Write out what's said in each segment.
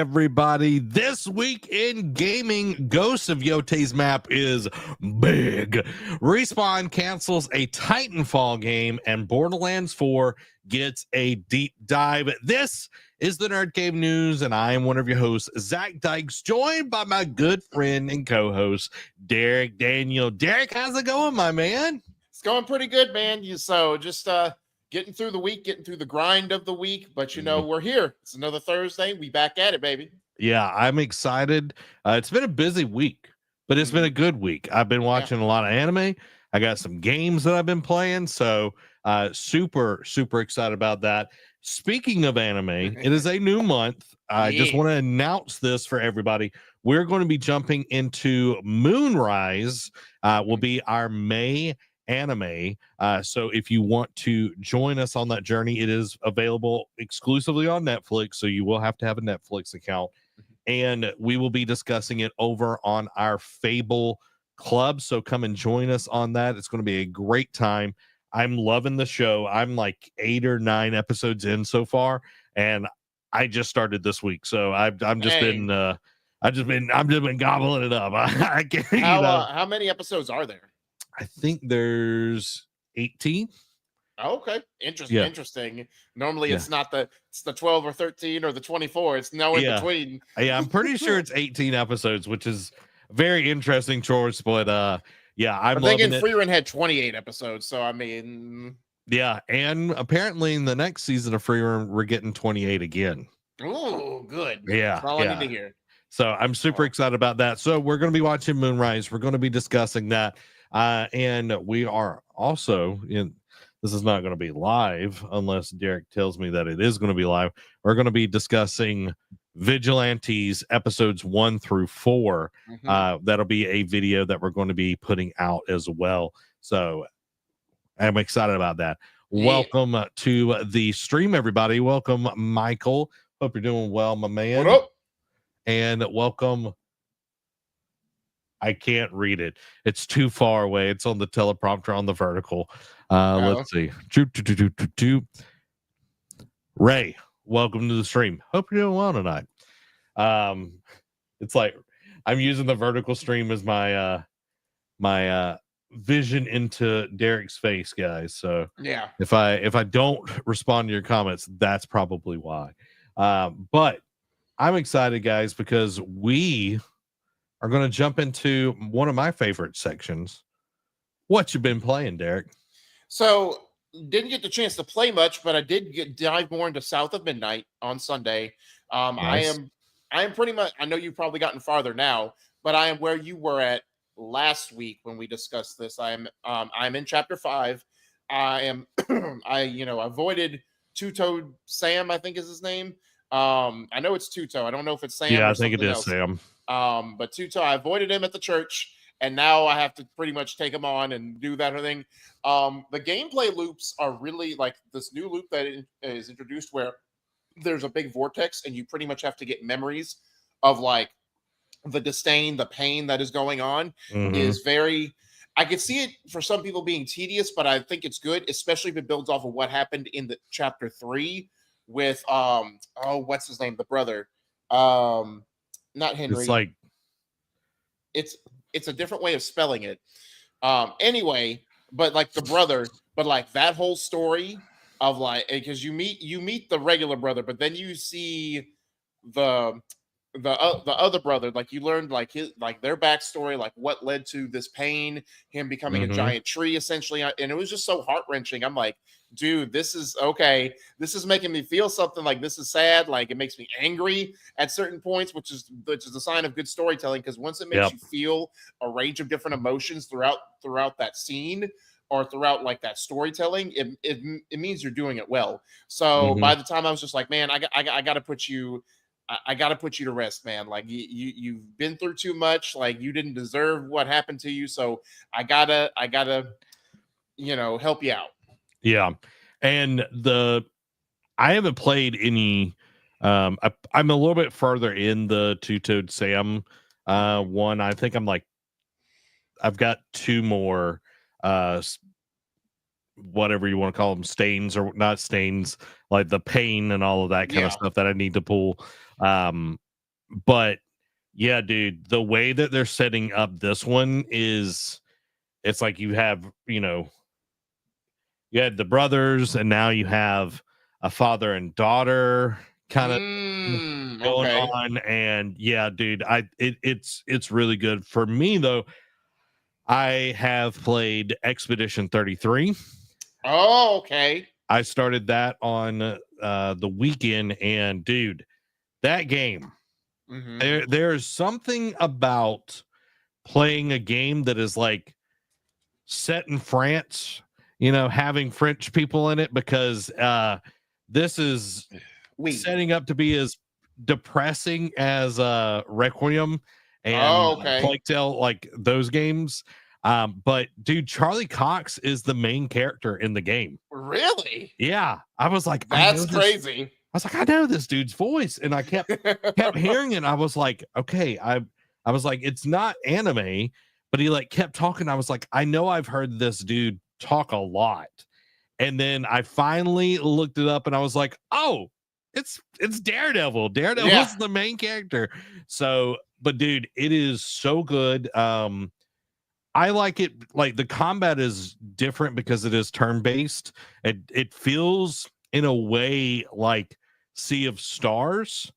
everybody. This week in gaming, Ghosts of Yote's map is big. Respawn cancels a Titanfall game, and Borderlands 4 gets a deep dive. This is the NerdCave News, and I am one of your hosts, Zach Dykes, joined by my good friend and co-host, Derek Daniel. Derek, how's it going, my man? It's going pretty good, man. Just getting through the week, getting through the grind of the week, but we're here. It's another Thursday. We back at it, baby. Yeah, I'm excited. It's been a busy week, but it's been a good week. I've been watching a lot of anime. I got some games that I've been playing, so super excited about that. Speaking of anime, it is a new month. I just want to announce this for everybody. We're going to be jumping into Moonrise. Will be our May anime. So if you want to join us on that journey, it is available exclusively on Netflix. So you will have to have a Netflix account, and we will be discussing it over on our Fable Club. So come and join us on that. It's going to be a great time. I'm loving the show. I'm like 8 or 9 episodes in so far, and I just started this week. So I've just been gobbling it up. I can't, how many episodes are there? I think there's 18. Oh, okay. Interesting. Normally it's not it's the 12 or 13 or the 24. It's no in between. Yeah, I'm pretty sure it's 18 episodes, which is very interesting choice, but I'm thinking Freerun had 28 episodes, so I mean, and apparently in the next season of Freerun we're getting 28 again. Oh, good. Yeah, that's all I need to hear. So I'm super excited about that. So we're going to be watching Moonrise. We're going to be discussing that. And we are also this is not going to be live unless Derek tells me that it is going to be live. We're going to be discussing Vigilantes episodes 1 through 4. That'll be a video that we're going to be putting out as well. So I'm excited about that. Welcome to the stream, everybody. Welcome, Michael. Hope you're doing well, my man. What up? And welcome. I can't read it. It's too far away. It's on the teleprompter on the vertical. Let's see. Ray, welcome to the stream. Hope you're doing well tonight. It's like I'm using the vertical stream as my my vision into Derek's face, guys. So if I don't respond to your comments, that's probably why. But I'm excited, guys, because we are going to jump into one of my favorite sections. What you been playing, Derek? So didn't get the chance to play much, but I did dive more into South of Midnight on Sunday. Nice. I am pretty much, I know you've probably gotten farther now, but I am where you were at last week when we discussed this. I'm in chapter 5. I avoided Two-Toed Sam, I think is his name. I know it's Two-Toe. I don't know if it's Sam. Yeah, I think it is Sam. But Two-Toe, I avoided him at the church, and now I have to pretty much take him on and do that thing. The gameplay loops are really like this new loop that is introduced where there's a big vortex, and you pretty much have to get memories of like the disdain, the pain that is going on is very. I could see it for some people being tedious, but I think it's good, especially if it builds off of what happened in the chapter 3 with what's his name, the brother, not Henry. It's like it's a different way of spelling it. Anyway, but like the brother, but like that whole story of like, because you meet the regular brother, but then you see the other brother, like you learned like their backstory, like what led to this pain, him becoming a giant tree essentially, and it was just so heart-wrenching. I'm like, dude, this is okay. This is making me feel something. Like, this is sad. Like, it makes me angry at certain points, which is a sign of good storytelling. Because once it makes you feel a range of different emotions throughout that scene or throughout like that storytelling, it means you're doing it well. So by the time I was just like, man, I got to put you. I got to put you to rest, man. Like you've been through too much. Like you didn't deserve what happened to you. So I gotta, help you out. Yeah. And I haven't played any, I'm a little bit further in the Two-Toed Sam one. I think I've got 2 more, whatever you want to call them, stains or not stains, like the pain and all of that kind of stuff that I need to pull. But yeah, dude, the way that they're setting up this one is it's like you have, you had the brothers, and now you have a father and daughter kind of going Okay. on. And yeah, dude, it's really good. For me though, I have played Expedition 33. Oh, okay. I started that on the weekend, and dude, that game, Mm-hmm. there's something about playing a game that is like set in France, having French people in it, because this is setting up to be as depressing as Requiem and Oh, okay. Plague Tale, like those games. But dude, Charlie Cox is the main character in the game. Really? Yeah, I was like, I know That's this. crazy. I was like, I know this dude's voice, and I kept hearing it. I was like, okay, I was like, it's not anime, but he like kept talking. I was like, I know I've heard this dude talk a lot. And then I finally looked it up, and I was like, oh, it's Daredevil. Yeah. Daredevil's the main character. So, but dude, it is so good. I like it. Like, the combat is different because it is turn-based. It feels in a way like Sea of Stars,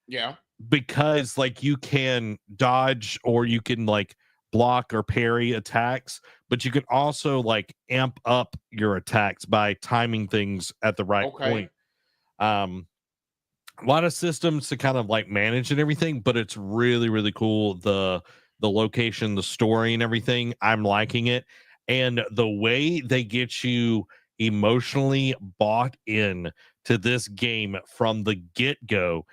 Yeah. because like you can dodge, or you can like block or parry attacks, but you can also like amp up your attacks by timing things at the right Okay. point. Um, a lot of systems to kind of like manage and everything, but it's really, really cool. The location, the story, and everything, I'm liking it. And the way they get you emotionally bought in to this game from the get-go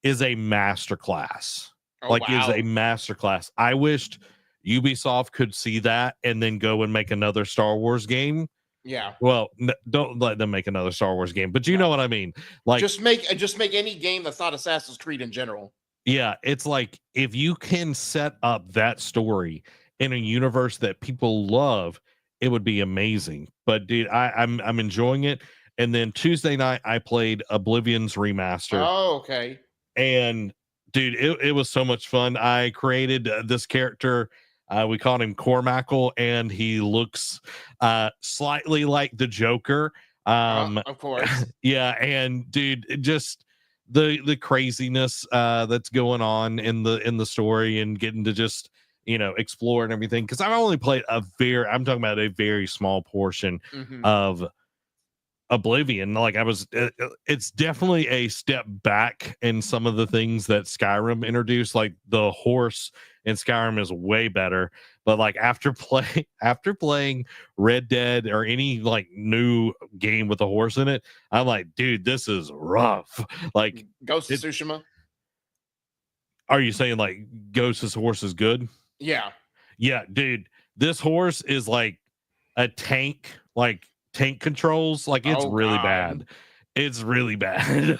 is a masterclass. Oh, Like, is a wow. masterclass. I wished Ubisoft could see that and then go and make another Star Wars game. Yeah. Well, don't let them make another Star Wars game, but you No. know what I mean. Like, Just make any game that's not Assassin's Creed in general. yeah, it's like if you can set up that story in a universe that people love, it would be amazing. But dude, I'm enjoying it. And then Tuesday night I played Oblivion's remaster, Oh, okay. and dude, it was so much fun. I created this character. We called him Cormackle, and he looks slightly like the Joker. Of course. Yeah, and dude, just the craziness that's going on in the story, and getting to just explore and everything. Because I've only played I'm talking about a very small portion Mm-hmm. of Oblivion. Like, it's definitely a step back in some of the things that Skyrim introduced. Like, the horse in Skyrim is way better, but like after playing Red Dead or any like new game with a horse in it, I'm like, dude, this is rough. Like, Ghost of Tsushima. are you saying like Ghost's horse is good? Yeah. Yeah, dude, this horse is like a tank, like tank controls. Like, it's Oh, really God. bad. It's really bad.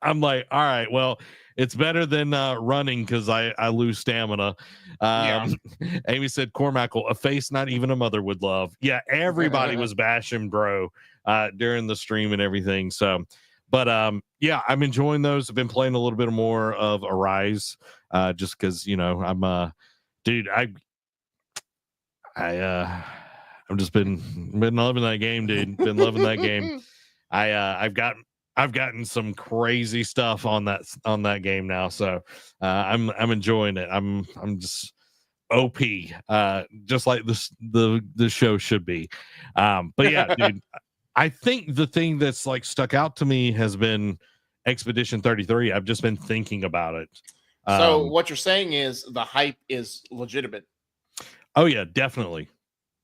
I'm like, all right, well, it's better than running, because I lose stamina. Yeah. Amy said, Cormackle, a face not even a mother would love. Yeah, everybody was bashing bro during the stream and everything. So, but yeah, I'm enjoying those. I've been playing a little bit more of Arise, just because I'm dude, I've just been loving that game, dude. Been loving that game. I've gotten some crazy stuff on that game now, so I'm enjoying it. I'm just OP, just like the show should be. But yeah, dude, I think the thing that's like stuck out to me has been Expedition 33. I've just been thinking about it. So what you're saying is the hype is legitimate. Oh yeah, definitely.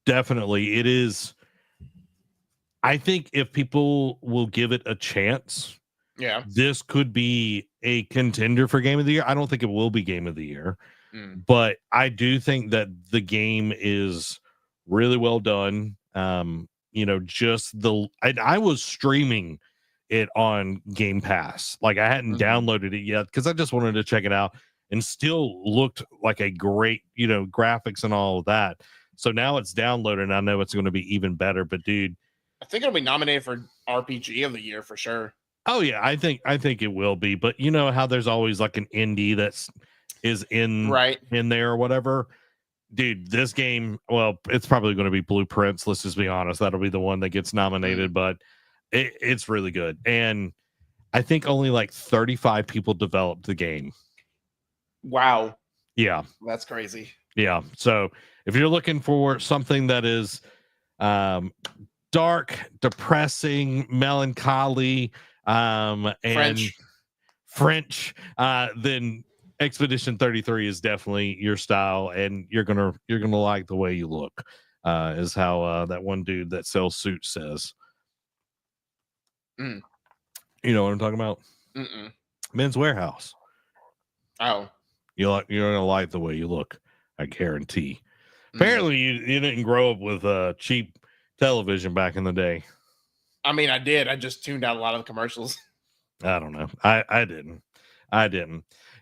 It is. I think if people will give it a chance, Yeah. this could be a contender for game of the year. I don't think it will be game of the year, Mm. but I do think that the game is really well done. I was streaming it on Game Pass. Like, I hadn't downloaded it yet because I just wanted to check it out, and still looked like a great, graphics and all of that. So now it's downloaded, and I know it's going to be even better. But dude, I think it'll be nominated for RPG of the year for sure. Oh yeah, I think it will be, but you know how there's always like an indie is in Right. there or whatever. Dude, this game, well, it's probably going to be Blueprints. Let's just be honest. That'll be the one that gets nominated, but it's really good. And I think only like 35 people developed the game. Wow. Yeah. That's crazy. Yeah. So if you're looking for something that is dark, depressing, melancholy, and French, then Expedition 33 is definitely your style, and you're gonna like the way you look, is how that one dude that sells suits says. Mm. You know what I'm talking about? Mm-mm. Men's Warehouse. Oh, You're gonna like the way you look, I guarantee. Apparently, you didn't grow up with cheap television back in the day. I mean, I did. I just tuned out a lot of the commercials. I don't know. I didn't.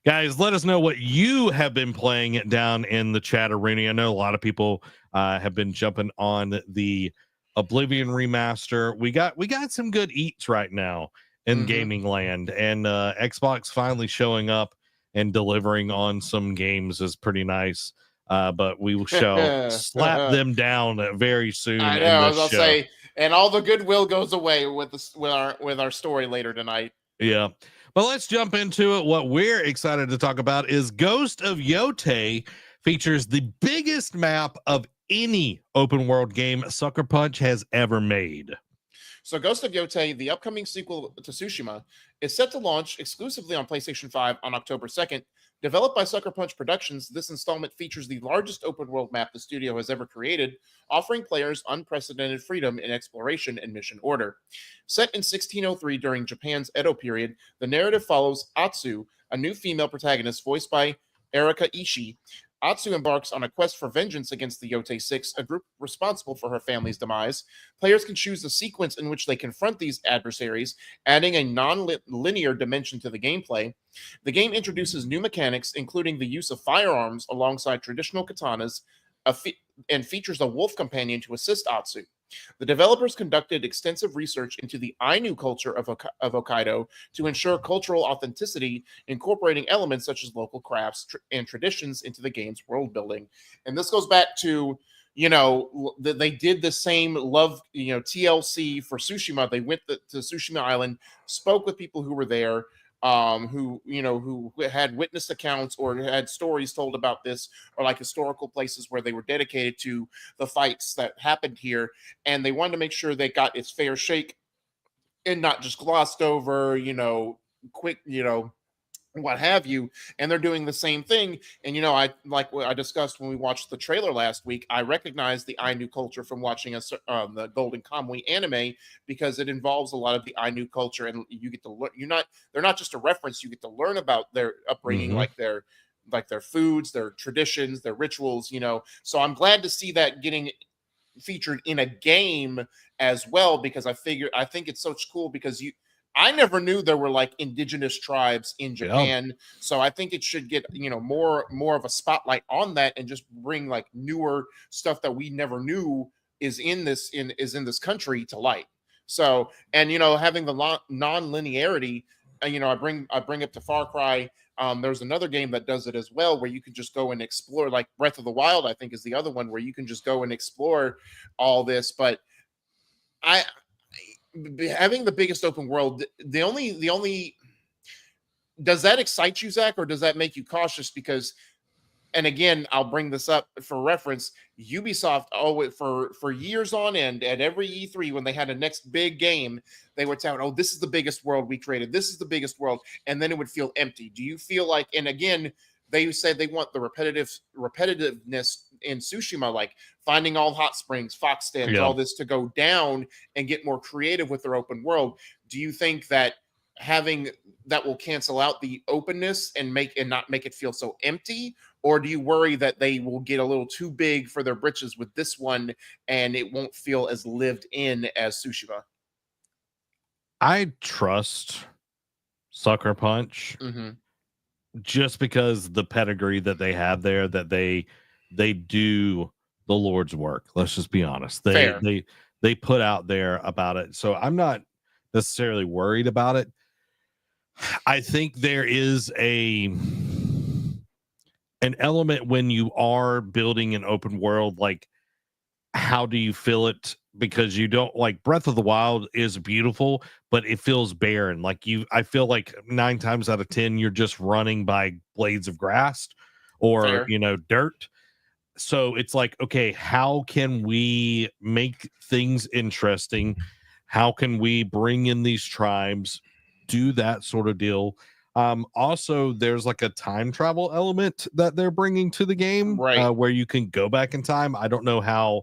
Guys, let us know what you have been playing down in the chat arena. I know a lot of people have been jumping on the Oblivion remaster. We got some good eats right now in gaming land, and Xbox finally showing up and delivering on some games is pretty nice. But we shall slap them down very soon. I know. I was gonna say, and all the goodwill goes away with our story later tonight. Yeah. But let's jump into it. What we're excited to talk about is Ghost of Yotei features the biggest map of any open world game Sucker Punch has ever made. So Ghost of Yotei, the upcoming sequel to Tsushima, is set to launch exclusively on PlayStation 5 on October 2nd. Developed by Sucker Punch Productions, this installment features the largest open world map the studio has ever created, offering players unprecedented freedom in exploration and mission order. Set in 1603 during Japan's Edo period, the narrative follows Atsu, a new female protagonist voiced by Erika Ishii. Atsu embarks on a quest for vengeance against the Yotei Six, a group responsible for her family's demise. Players can choose the sequence in which they confront these adversaries, adding a non-linear dimension to the gameplay. The game introduces new mechanics, including the use of firearms alongside traditional katanas, and features a wolf companion to assist Atsu. The developers conducted extensive research into the Ainu culture of Hokkaido to ensure cultural authenticity, incorporating elements such as local crafts and traditions into the game's world building. And this goes back to, they did the same TLC for Tsushima. They went to Tsushima Island, spoke with people who were there, who had witness accounts or had stories told about this, or like historical places where they were dedicated to the fights that happened here, and they wanted to make sure they got its fair shake and not just glossed over, quick, what have you. And they're doing the same thing. And I, like what I discussed when we watched the trailer last week, I recognize the Ainu culture from watching the Golden Kamuy anime, because it involves a lot of the Ainu culture, and you get to learn. They're not just a reference. You get to learn about their upbringing, like their foods, their traditions, their rituals. So I'm glad to see that getting featured in a game as well, because I think it's so cool, because I never knew there were like indigenous tribes in Japan. Yeah. So I think it should get, more of a spotlight on that, and just bring like newer stuff that we never knew is in this country to light. So, and having the non-linearity, I bring up to Far Cry. There's another game that does it as well, where you can just go and explore, like Breath of the Wild, I think is the other one, where you can just go and explore all this. But having the biggest open world, the only does that excite you, Zach, or does that make you cautious? Because, and again, I'll bring this up for reference, Ubisoft for years on end, at every E3 when they had a next big game, they would tell, oh, this is the biggest world we created, this is the biggest world, and then it would feel empty. Do you feel like, and again, they said they want the repetitiveness in Tsushima, like finding all hot springs, fox dens, all this, to go down and get more creative with their open world. Do you think that having that will cancel out the openness and not make it feel so empty? Or do you worry that they will get a little too big for their britches with this one, and it won't feel as lived in as Tsushima? I trust Sucker Punch. Just because the pedigree that they have there, that they do the Lord's work. Let's just be honest. They put out there about it. So I'm not necessarily worried about it. I think there is an element when you are building an open world, like how do you feel it? Because you don't like Breath of the Wild is beautiful, but it feels barren. Like I feel like 9 times out of 10, you're just running by blades of grass or, Fair. Dirt. So it's like, okay, how can we make things interesting? How can we bring in these tribes, do that sort of deal? Also, there's like a time travel element that they're bringing to the game, Right. where you can go back in time. I don't know how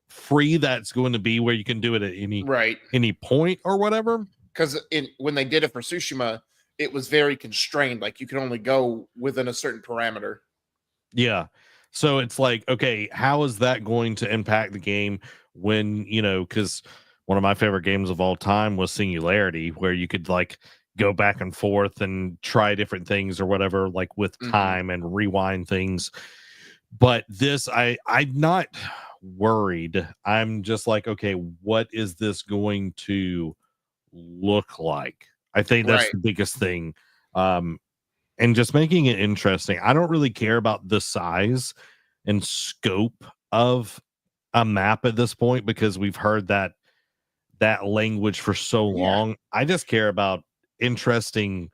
free that's going to be, where you can do it at Right. any point or whatever. Because when they did it for Tsushima, it was very constrained. Like you could only go within a certain parameter. Yeah. So it's like, okay, how is that going to impact the game when, because one of my favorite games of all time was Singularity, where you could like go back and forth and try different things or whatever, like with time and rewind things. But this, I'm not worried. I'm just like, okay, what is this going to look like? I think that's Right. the biggest thing. And just making it interesting. I don't really care about the size and scope of a map at this point, because we've heard that language for so Yeah. long. I just care about interesting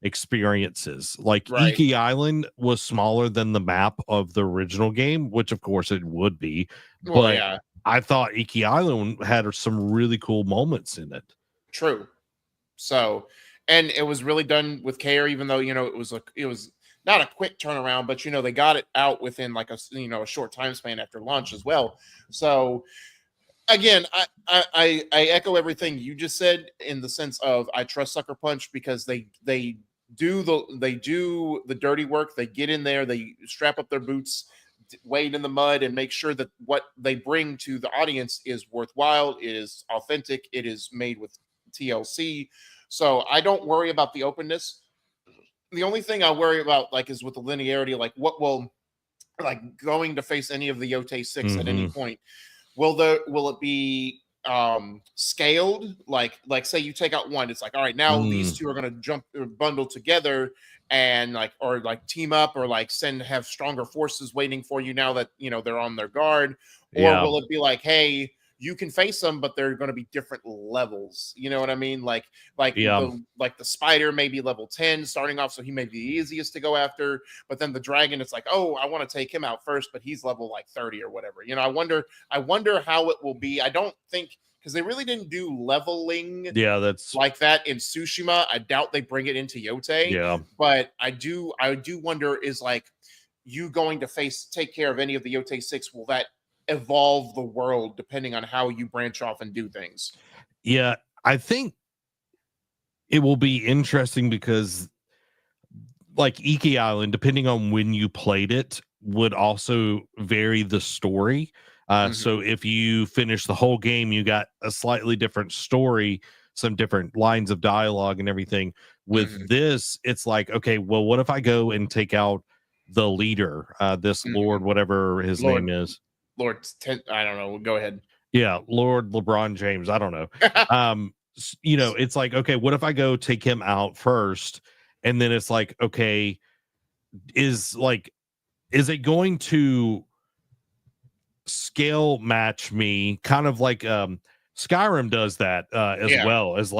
experiences. Like Right. Iki Island was smaller than the map of the original game, which of course it would be, Well, but yeah. I thought Iki Island had some really cool moments in it. True. So, and it was really done with care, even though it was not a quick turnaround, but they got it out within like a short time span after launch as well. So again, I echo everything you just said in the sense of I trust Sucker Punch because they do the dirty work. They get in there, they strap up their boots, wade in the mud, and make sure that what they bring to the audience is worthwhile, is authentic, it is made with TLC. So I don't worry about the openness. The only thing I worry about is with the linearity, like what will going to face any of the Yote 6 at any point. Will it be scaled? Like say you take out one, it's like, all right, now these two are going to jump or bundle together and or team up or have stronger forces waiting for you now that they're on their guard. Or will it be like, hey, you can face them, but they're going to be different levels. You know what I mean? The spider may be level 10 starting off, so he may be the easiest to go after. But then the dragon, it's like, oh, I want to take him out first, but he's level 30 or whatever. I wonder how it will be. I don't think, because they really didn't do leveling That's like that in Tsushima. I doubt they bring it into Yote. Yeah. But I do wonder, is you going to take care of any of the Yote 6? Will that evolve the world depending on how you branch off and do things? Yeah, I think it will be interesting because like Iki Island, depending on when you played it, would also vary the story. So if you finish the whole game, you got a slightly different story, some different lines of dialogue and everything. With this, it's like, okay, well, what if I go and take out the leader, this Lord, whatever his name is? I don't know. Go ahead. Yeah, Lord LeBron James. I don't know. It's like, okay, what if I go take him out first? And then it's like, okay, is it going to scale match me, kind of like Skyrim does that as well, as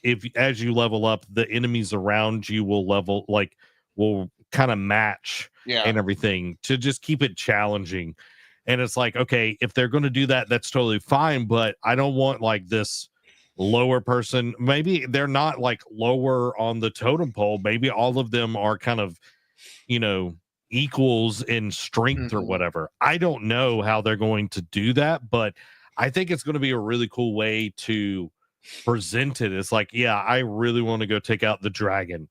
if as you level up, the enemies around you will kind of match and everything to just keep it challenging. And it's like, okay, if they're going to do that, that's totally fine, but I don't want this lower person. Maybe they're not lower on the totem pole. Maybe all of them are kind of equals in strength or whatever. I don't know how they're going to do that, but I think it's going to be a really cool way to present it. It's like, yeah, I really want to go take out the dragon.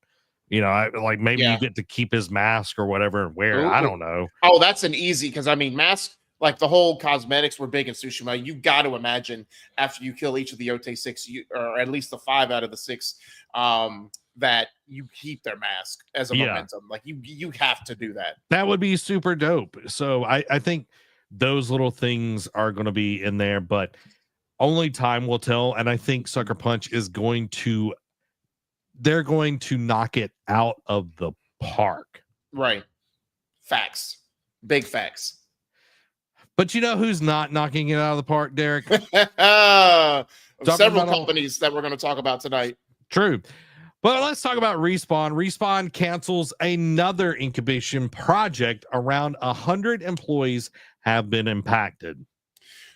Maybe you get to keep his mask or whatever and wear it. I don't know. Oh, that's an easy, because mask, the whole cosmetics were big in Tsushima. You got to imagine after you kill each of the Yote 6, or at least the 5 out of the 6, that you keep their mask as a momentum. You have to do that. That would be super dope. So I think those little things are going to be in there, but only time will tell. And I think Sucker Punch they're going to knock it out of the park. Right. Facts. Big facts. But you know who's not knocking it out of the park, Derek? Several companies that we're going to talk about tonight. True. But let's talk about Respawn. Respawn cancels another incubation project. Around 100 employees have been impacted.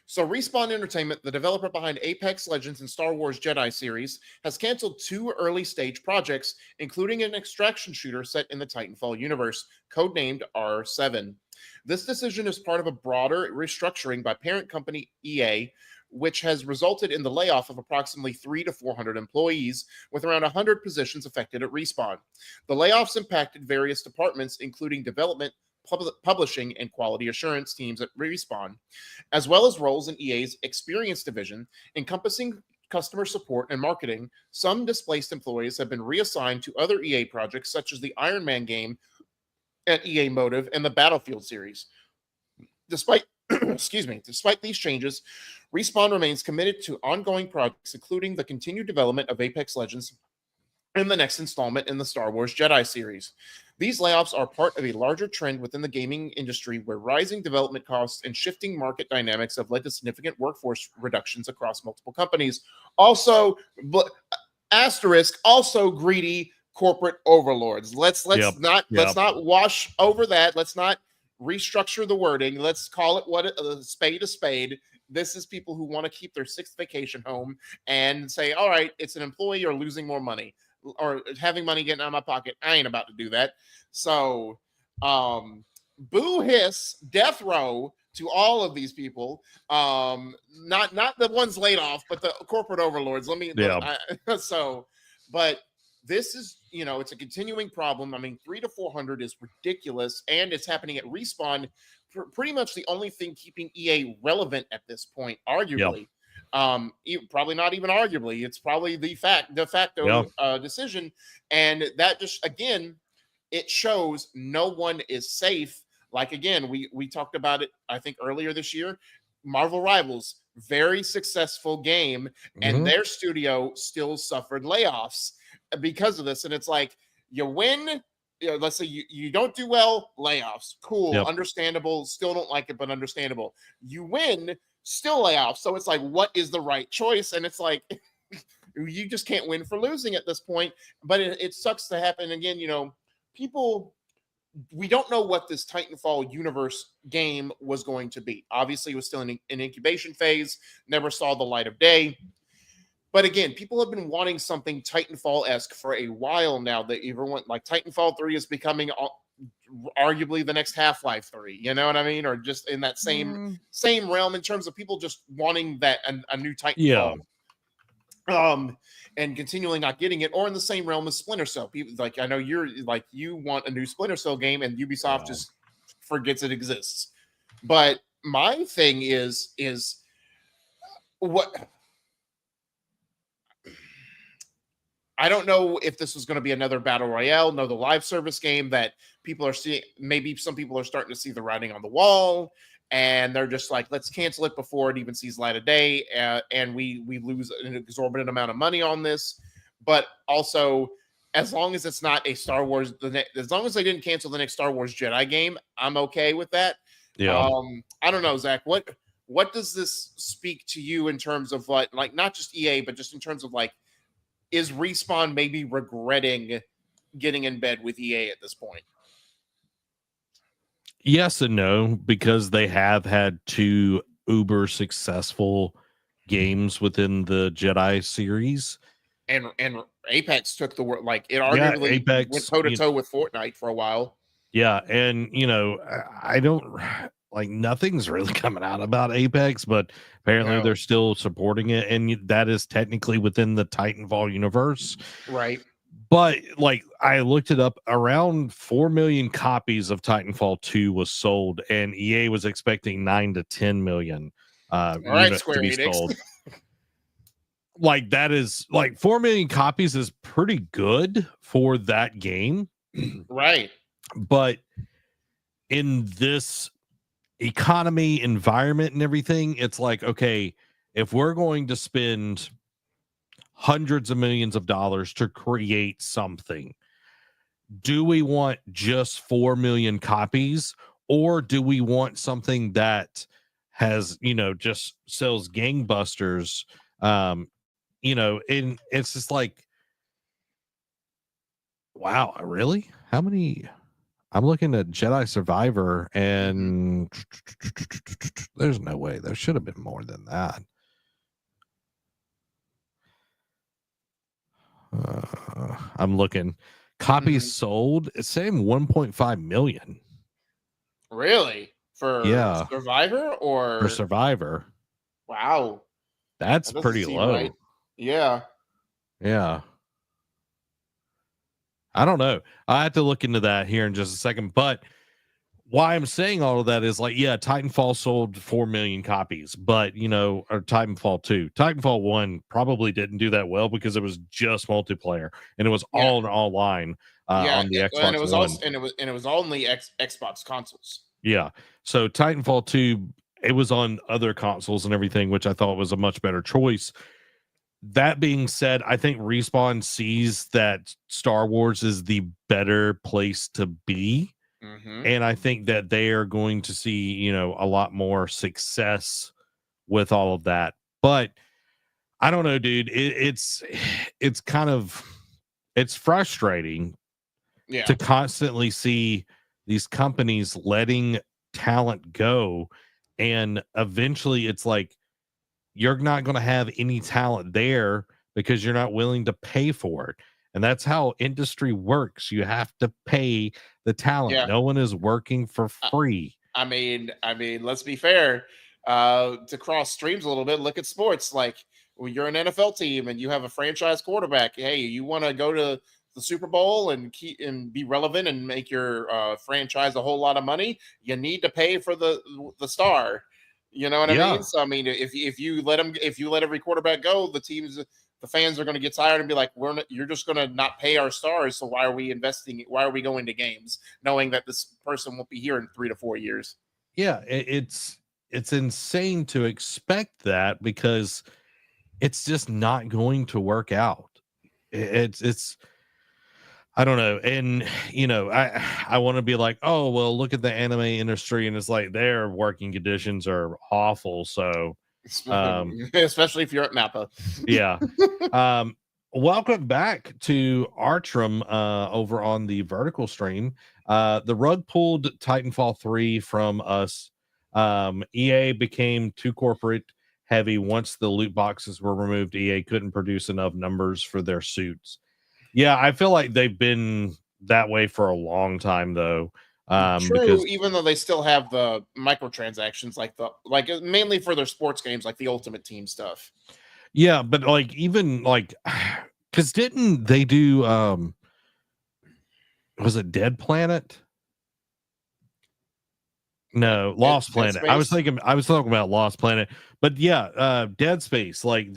So Respawn Entertainment, the developer behind Apex Legends and Star Wars Jedi series, has canceled 2 early-stage projects, including an extraction shooter set in the Titanfall universe, codenamed R7. This decision is part of a broader restructuring by parent company EA, which has resulted in the layoff of approximately 300 to 400 employees, with around 100 positions affected at Respawn. The layoffs impacted various departments, including development, publishing, and quality assurance teams at Respawn, as well as roles in EA's experience division, encompassing customer support and marketing. Some displaced employees have been reassigned to other EA projects, such as the Iron Man game at EA Motive and the Battlefield series. Despite these changes, Respawn remains committed to ongoing projects, including the continued development of Apex Legends and the next installment in the Star Wars Jedi series. These layoffs are part of a larger trend within the gaming industry, where rising development costs and shifting market dynamics have led to significant workforce reductions across multiple companies. Also, greedy corporate overlords. Let's not wash over that. Let's not restructure the wording. Let's call it what a spade a spade. This is people who want to keep their 6th vacation home and say, all right, it's an employee or losing more money or having money getting out of my pocket. I ain't about to do that. So boo hiss, death row to all of these people. Not the ones laid off, but the corporate overlords. But this is, it's a continuing problem. I mean, 300 to 400 is ridiculous, and it's happening at Respawn. Pretty much the only thing keeping EA relevant at this point, arguably. Probably not even arguably. It's probably the de facto decision, and that just, again, it shows no one is safe. Like, again, we talked about it, I think, earlier this year. Marvel Rivals, very successful game, and their studio still suffered layoffs because of this. And it's like, you win, let's say you don't do well, layoffs. Cool, understandable. Still don't like it, but understandable. You win, still layoffs. So it's like, what is the right choice? And it's like, you just can't win for losing at this point. But it sucks to happen. Again, people, we don't know what this Titanfall universe game was going to be. Obviously, it was still in an incubation phase, never saw the light of day. But again, people have been wanting something Titanfall-esque for a while now. That everyone, like, Titanfall 3 is becoming arguably the next Half-Life 3. You know what I mean? Or just in that same realm in terms of people just wanting that a new Titanfall. And continually not getting it, or in the same realm as Splinter Cell. People, like, I know you want a new Splinter Cell game, and Ubisoft just forgets it exists. But my thing is what, I don't know if this was going to be another battle royale, the live service game that people are seeing. Maybe some people are starting to see the writing on the wall, and they're just like, let's cancel it before it even sees light of day, and we lose an exorbitant amount of money on this. But also, as long as it's not a Star Wars, as long as they didn't cancel the next Star Wars Jedi game, I'm okay with that. I don't know, Zach, what does this speak to you in terms of like not just EA, but just in terms of, like, is Respawn maybe regretting getting in bed with EA at this point? Yes and no, because they have had 2 uber successful games within the Jedi series. And Apex took the word, like, it arguably Apex went toe-to-toe with Fortnite for a while. Yeah, and I don't, like, nothing's really coming out about Apex, but apparently they're still supporting it, and that is technically within the Titanfall universe. Right. But, like, I looked it up, around 4 million copies of Titanfall 2 was sold, and EA was expecting 9 to 10 million units to be sold. Like, that is, like, 4 million copies is pretty good for that game. Right. But in this economy environment and everything, it's like, okay, if we're going to spend hundreds of millions of dollars to create something, do we want just 4 million copies, or do we want something that has, just sells gangbusters? And it's just like, wow, really? How many? I'm looking at Jedi Survivor, and there's no way. There should have been more than that. I'm looking. Copies sold. It's saying 1.5 million. Really? For Survivor or for Survivor? Wow, that's pretty low. Right. Yeah. I don't know. I have to look into that here in just a second. But why I'm saying all of that is like, yeah, Titanfall sold 4 million copies, but or Titanfall 2. Titanfall 1 probably didn't do that well because it was just multiplayer and it was all online on the Xbox and it was One. Also, and it was only Xbox consoles. Yeah. So Titanfall 2, it was on other consoles and everything, which I thought was a much better choice. That being said, I think Respawn sees that Star Wars is the better place to be. And I think that they are going to see, a lot more success with all of that. But I don't know, dude. It's kind of, it's frustrating to constantly see these companies letting talent go. And eventually it's like, you're not going to have any talent there because you're not willing to pay for it. And that's how industry works. You have to pay the talent. No one is working for free. I mean, let's be fair. To cross streams a little bit, look at sports. Like when you're an NFL team and you have a franchise quarterback, hey, you want to go to the Super Bowl and be relevant and make your franchise a whole lot of money, you need to pay for the star. You know what I mean? So I mean, if you let every quarterback go, the fans are going to get tired and be like, you're just going to not pay our stars. So why are we investing? Why are we going to games knowing that this person won't be here in 3 to 4 years? Yeah, it's insane to expect that because it's just not going to work out. It's I don't know. And I want to be like, oh, well, look at the anime industry, and it's like their working conditions are awful. So especially if you're at Napa. Yeah. Welcome back to Artrum over on the vertical stream. The rug pulled Titanfall 3 from us. EA became too corporate heavy. Once the loot boxes were removed, EA couldn't produce enough numbers for their suits. Yeah, I feel like they've been that way for a long time, though. True, because even though they still have the microtransactions, like mainly for their sports games, like the Ultimate Team stuff. Yeah, but like even like, because didn't they do? Was it Dead Planet? No, Lost Planet. I was talking about Lost Planet, but yeah, Dead Space. Like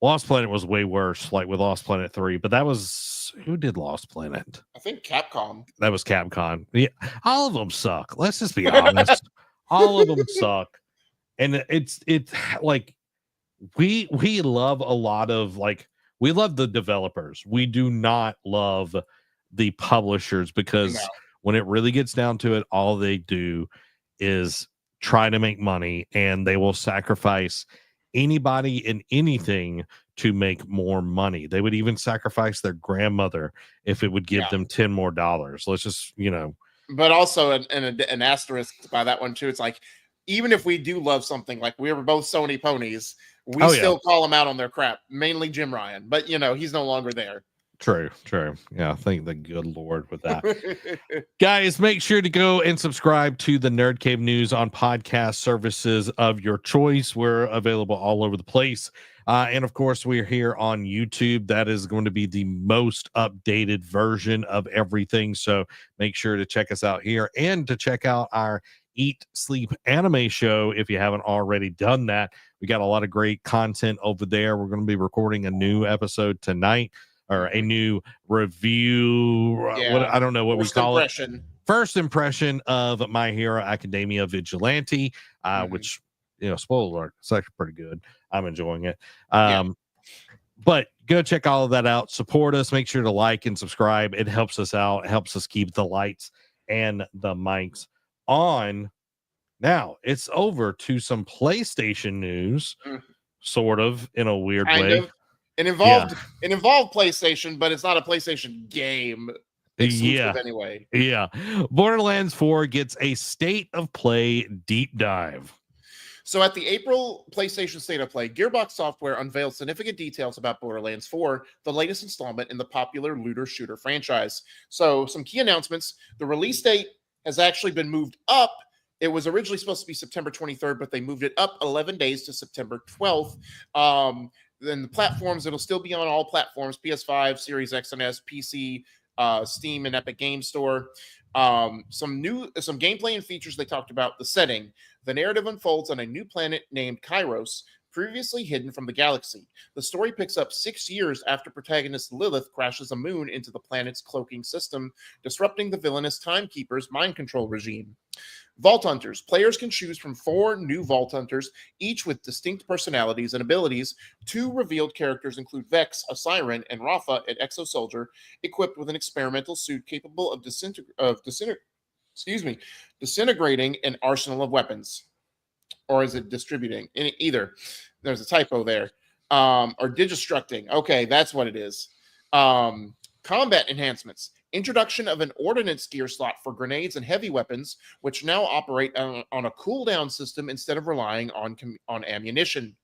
Lost Planet was way worse. Like with Lost Planet 3, but that was who did Lost Planet? I think Capcom. That was Capcom. Yeah, all of them suck. Let's just be honest. All of them suck, and it's like we love a lot of we love the developers. We do not love the publishers because when it really gets down to it, all they do is try to make money, and they will sacrifice anybody and anything to make more money. They would even sacrifice their grandmother if it would give them $10 more. Let's just, But also an asterisk by that one too. It's like, even if we do love something, like we were both Sony ponies, we still call them out on their crap, mainly Jim Ryan, but he's no longer there. True. Yeah, thank the good Lord with that. Guys, make sure to go and subscribe to the Nerd Cave News on podcast services of your choice. We're available all over the place. And of course, we're here on YouTube. That is going to be the most updated version of everything. So make sure to check us out here and to check out our Eat, Sleep, Anime show if you haven't already done that. We got a lot of great content over there. We're going to be recording a new episode tonight, or a new review. I don't know what we call it. First impression of My Hero Academia Vigilante, which spoiler alert, it's actually pretty good. I'm enjoying it. Yeah. But go check all of that out. Support us. Make sure to like and subscribe. It helps us out. It helps us keep the lights and the mics on. Now it's over to some PlayStation news, sort of in a weird way. Of. It involved PlayStation, but it's not a PlayStation game exclusive anyway. Yeah. Borderlands 4 gets a state of play deep dive. So at the April PlayStation State of Play, Gearbox Software unveiled significant details about Borderlands 4, the latest installment in the popular looter shooter franchise. So some key announcements. The release date has actually been moved up. It was originally supposed to be September 23rd, but they moved it up 11 days to September 12th. Then the platforms, it'll still be on all platforms, PS5, Series X and S, PC, Steam, and Epic Game Store. Some gameplay and features they talked about. The setting. The narrative unfolds on a new planet named Kairos, previously hidden from the galaxy. The story picks up 6 years after protagonist Lilith crashes a moon into the planet's cloaking system, disrupting the villainous Timekeeper's mind control regime. Vault Hunters. Players can choose from 4 new Vault Hunters, each with distinct personalities and abilities. 2 revealed characters include Vex, a Siren, and Rafa, an Exo-Soldier, equipped with an experimental suit capable of disintegrating an arsenal of weapons. Or is it distributing? Either. There's a typo there. Or digistructing. Okay, that's what it is. Combat enhancements. Introduction of an ordnance gear slot for grenades and heavy weapons, which now operate on a cooldown system instead of relying on ammunition.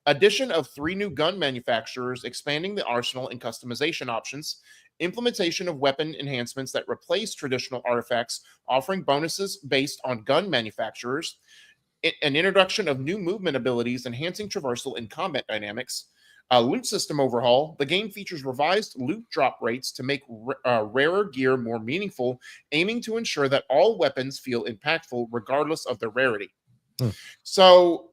Addition of 3 new gun manufacturers, expanding the arsenal and customization options. Implementation of weapon enhancements that replace traditional artifacts, offering bonuses based on gun manufacturers. An introduction of new movement abilities, enhancing traversal and combat dynamics. A loot system overhaul. The game features revised loot drop rates to make rarer gear more meaningful, aiming to ensure that all weapons feel impactful regardless of their rarity. So,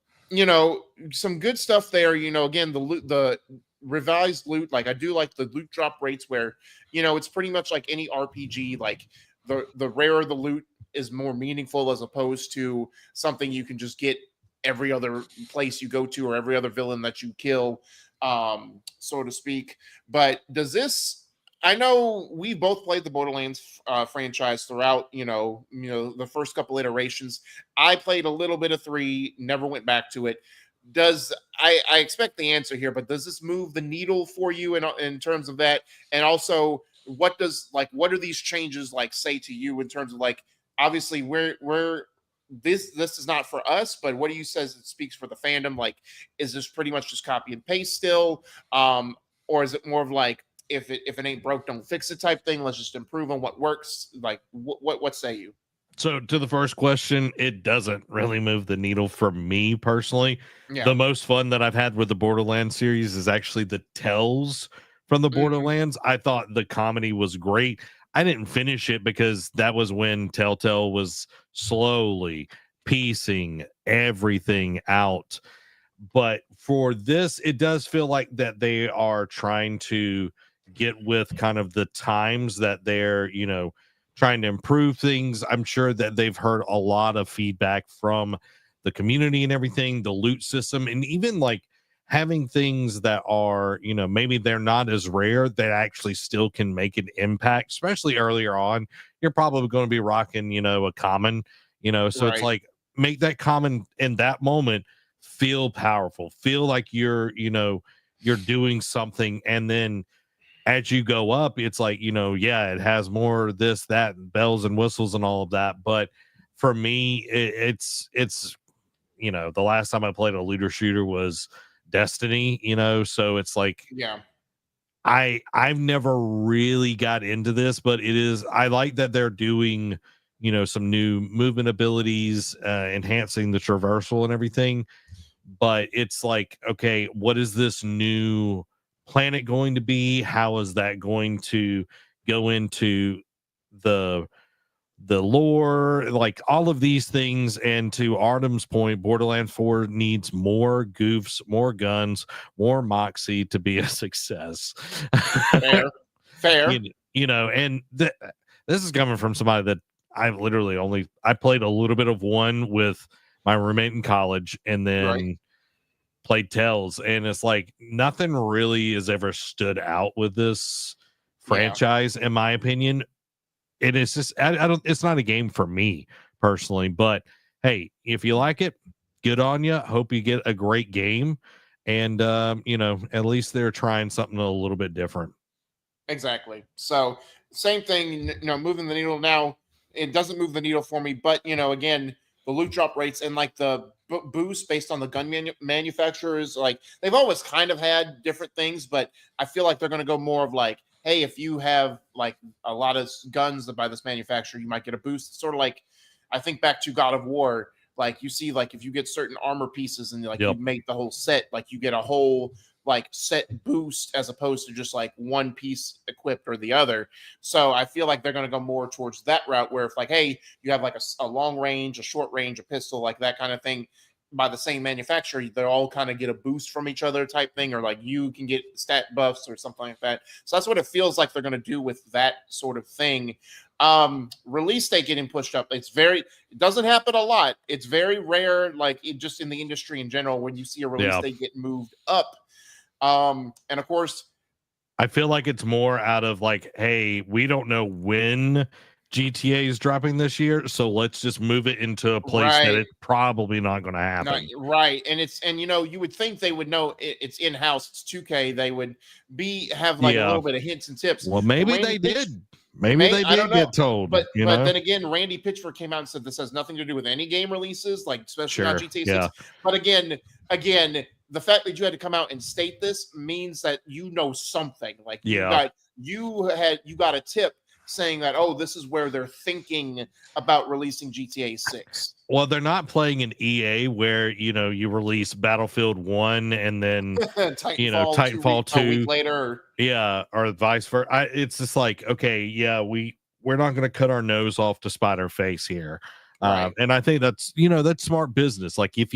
some good stuff there. Again, the revised loot, like I do like the loot drop rates where, it's pretty much like any RPG, like the rarer the loot is more meaningful as opposed to something you can just get every other place you go to or every other villain that you kill, so to speak. But does this, I know we both played the Borderlands franchise throughout, the first couple iterations. I played a little bit of 3, never went back to it. I expect the answer here, but does this move the needle for you in terms of that? And also, what are these changes say to you in terms of obviously we're this is not for us, but what do you says it speaks for the fandom? Is this pretty much just copy and paste still? Or is it more of if it ain't broke, don't fix it type thing? Let's just improve on what works. What say you? So to the first question, it doesn't really move the needle for me personally. Yeah. The most fun that I've had with the Borderlands series is actually the tells from the Borderlands. I thought the comedy was great. I didn't finish it because that was when Telltale was slowly piecing everything out. But for this, it does feel like that they are trying to get with kind of the times that they're, trying to improve things. I'm sure that they've heard a lot of feedback from the community and everything, the loot system, and even having things that are, maybe they're not as rare that actually still can make an impact, especially earlier on. You're probably going to be rocking, a common, so right. It's make that common in that moment feel powerful, feel like you're doing something. And then as you go up, it's it has more this, that, bells and whistles and all of that. But for me, it's the last time I played a looter shooter was Destiny, so it's I've never really got into this, but I like that they're doing some new movement abilities, enhancing the traversal and everything. But it's okay, what is this new planet going to be? How is that going to go into the lore, all of these things? And to Artem's point, Borderlands 4 needs more goofs, more guns, more moxie to be a success. Fair. And this is coming from somebody that I played a little bit of 1 with my roommate in college, and then Right. played Tales, and it's like nothing really has ever stood out with this Yeah. franchise, in my opinion. And it's just I don't. It's not a game for me personally, but hey, if you like it, good on you. Hope you get a great game, and at least they're trying something a little bit different. Exactly. So same thing, moving the needle now. It doesn't move the needle for me, but again, the loot drop rates and like the boost based on the gun manufacturers, like they've always kind of had different things, but I feel like they're going to go more of like, hey, if you have like a lot of guns by this manufacturer, you might get a boost. It's sort of like, I think back to God of War. Like you see, like if you get certain armor pieces and like Yep. you make the whole set, like you get a whole like set boost as opposed to just like one piece equipped or the other. So I feel like they're going to go more towards that route where if like, hey, you have like a long range, a short range, a pistol, like that kind of thing by the same manufacturer, they all kind of get a boost from each other type thing, or like you can get stat buffs or something like that. So that's what it feels like they're going to do with that sort of thing. Release date getting pushed up. It doesn't happen a lot. It's very rare, like just in the industry in general, when you see a release date get moved up. And of course, I feel like it's more out of like, hey, we don't know when GTA is dropping this year, so let's just move it into a place that right. it's probably not going to No, happen. right. And you would think they would know it's in-house, it's 2K. They would have like a Yeah. little bit of hints and tips. Well, But maybe Randy they Pitch, did. Maybe they I don't did know. get told, But then again, Randy Pitchford came out and said this has nothing to do with any game releases, like especially not Sure. GTA 6. Yeah. But again, the fact that you had to come out and state this means that you know something. Like Yeah. you got a tip saying that, oh, this is where they're thinking about releasing GTA 6. Well, they're not playing an EA where, you release Battlefield 1 and then, Titanfall Titanfall a week 2. later. Yeah, or vice versa. It's just like, okay, yeah, we're not going to cut our nose off to Spider Face here. Right. And I think that's smart business. Like if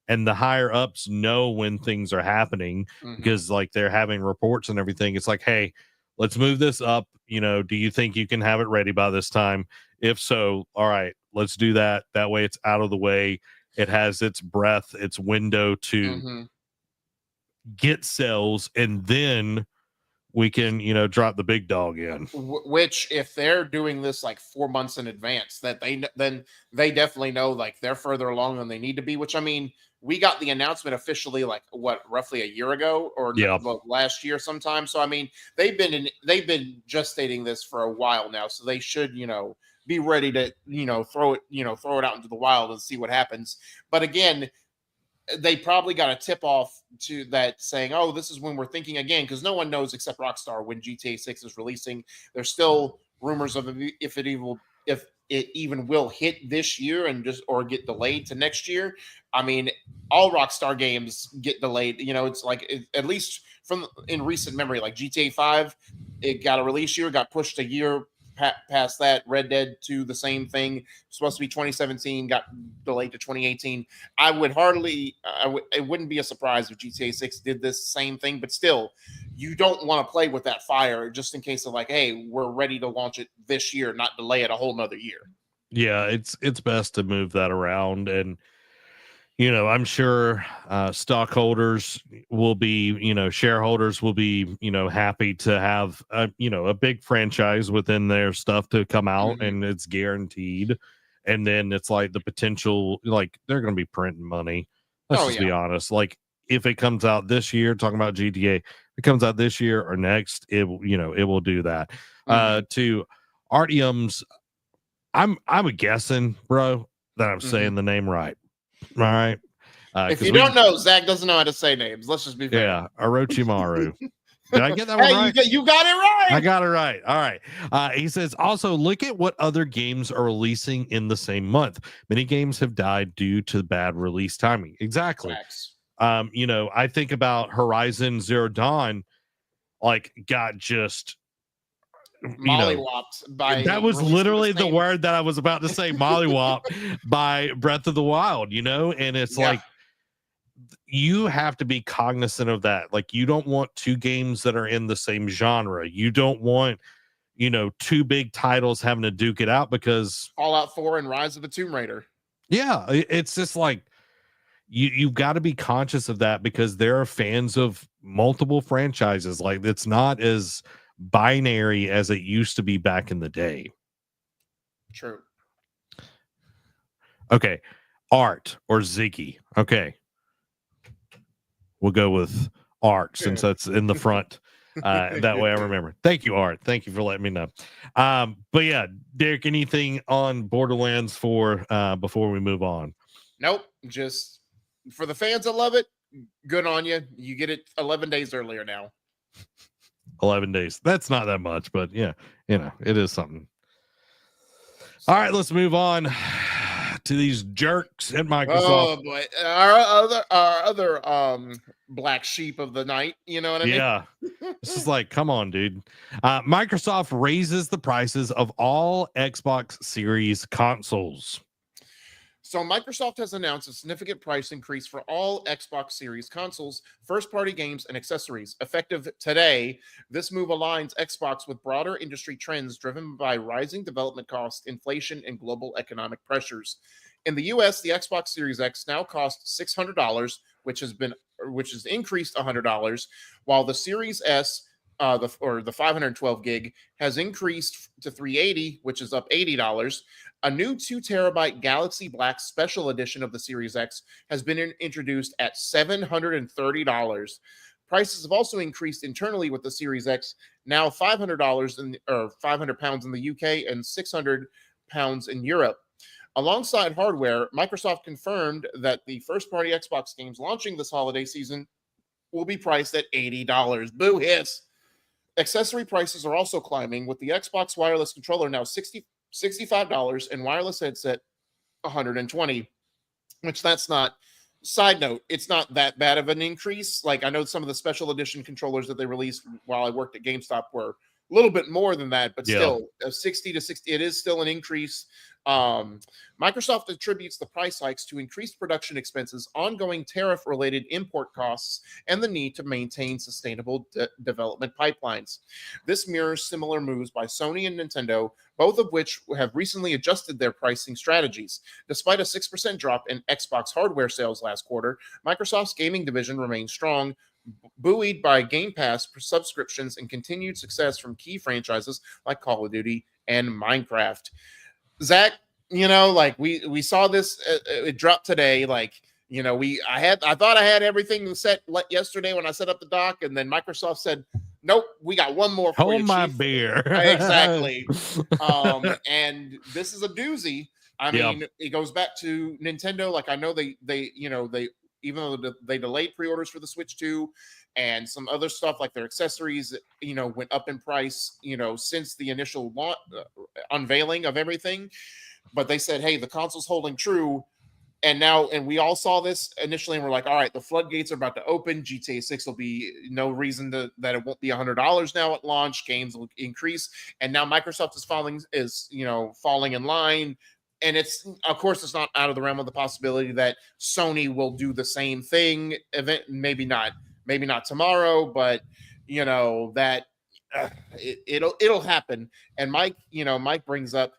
and the higher ups know when things are happening because like they're having reports and everything. It's like, hey, let's move this up. Do you think you can have it ready by this time? If so, all right, let's do that. That way it's out of the way. It has its breath, its window to get sales, and then we can drop the big dog in. Which if they're doing this like 4 months in advance, that then they definitely know like they're further along than they need to be, which I mean, we got the announcement officially like roughly a year ago or last year sometime. So I mean, they've been gestating this for a while now, so they should be ready to throw it out into the wild and see what happens. But again, they probably got a tip off to that saying, oh, this is when we're thinking again, because no one knows except Rockstar when GTA 6 is releasing. There's still rumors of if it even will hit this year or get delayed to next year. I mean, all Rockstar games get delayed. It's like at least from in recent memory, like GTA 5, it got a release year, got pushed a year past that. Red Dead 2, the same thing. Supposed to be 2017, got delayed to 2018. It wouldn't be a surprise if GTA 6 did this same thing, but still, you don't want to play with that fire just in case of like, hey, we're ready to launch it this year, not delay it a whole nother year. Yeah, it's best to move that around. And I'm sure stockholders will be, shareholders will be, happy to have a big franchise within their stuff to come out and it's guaranteed. And then it's like the potential, like they're going to be printing money. Let's just be honest. Like if it comes out this year, talking about GTA, if it comes out this year or next, it will do that. To Artyom's, I'm guessing, bro, that I'm saying the name right. All right. If you don't know, Zach doesn't know how to say names. Let's just be fair. Yeah, Orochimaru. Did I get that one right? You got it right. I got it right. All right. He says, also look at what other games are releasing in the same month. Many games have died due to bad release timing. Exactly. Facts. I think about Horizon Zero Dawn, like got just mollywopped by that was literally the word that I was about to say, mollywop by Breath of the Wild, and it's like you have to be cognizant of that. Like you don't want two games that are in the same genre. You don't want, two big titles having to duke it out because Fallout 4 and Rise of the Tomb Raider. Yeah, it's just like you've got to be conscious of that because there are fans of multiple franchises. Like it's not as binary as it used to be back in the day. True. Okay, Art or Ziggy. Okay, we'll go with Art since that's in the front. That way I remember. Thank you, Art. Thank you for letting me know. But yeah, Derek, anything on Borderlands 4 before we move on? Nope. Just for the fans that love it, good on you. You get it 11 days earlier now. 11 days. That's not that much, but yeah, it is something. All right, let's move on to these jerks at Microsoft. Oh boy, our other black sheep of the night. You know what I mean? Yeah. This is like, come on, dude. Microsoft raises the prices of all Xbox Series consoles. So Microsoft has announced a significant price increase for all Xbox Series consoles, first-party games, and accessories. Effective today, this move aligns Xbox with broader industry trends driven by rising development costs, inflation, and global economic pressures. In the US, the Xbox Series X now costs $600, which has increased $100, while the Series S the 512 gig has increased to 380, which is up $80. A new 2 terabyte Galaxy Black Special Edition of the Series X has been introduced at $730. Prices have also increased internally with the Series X, now $500 or £500 in the UK and £600 in Europe. Alongside hardware, Microsoft confirmed that the first-party Xbox games launching this holiday season will be priced at $80. Boo hiss. Accessory prices are also climbing, with the Xbox wireless controller now $65 and wireless headset $120, which that's not. Side note, it's not that bad of an increase. Like I know some of the special edition controllers that they released while I worked at GameStop were a little bit more than that, but still 60 to 60, it is still an increase. Microsoft attributes the price hikes to increased production expenses, ongoing tariff-related import costs, and the need to maintain sustainable development pipelines. This mirrors similar moves by Sony and Nintendo, both of which have recently adjusted their pricing strategies. Despite a 6% drop in Xbox hardware sales last quarter, Microsoft's gaming division remains strong, buoyed by Game Pass subscriptions and continued success from key franchises like Call of Duty and Minecraft. Zach, like we saw this, it dropped today. Like, I thought I had everything set yesterday when I set up the dock, and then Microsoft said, "Nope, we got one more for Hold you, my Chief." beer. Exactly. And this is a doozy. I mean, it goes back to Nintendo. Like, I know they even though they delayed pre-orders for the Switch 2 and some other stuff like their accessories, went up in price, since the initial unveiling of everything. But they said, hey, the console's holding true. And we all saw this initially, and we're like, all right, the floodgates are about to open. GTA 6 will be no reason that it won't be $100 now at launch. Games will increase. And now Microsoft is falling in line. And it's, of course, it's not out of the realm of the possibility that Sony will do the same thing. Maybe not tomorrow, but that it'll happen. And Mike brings up,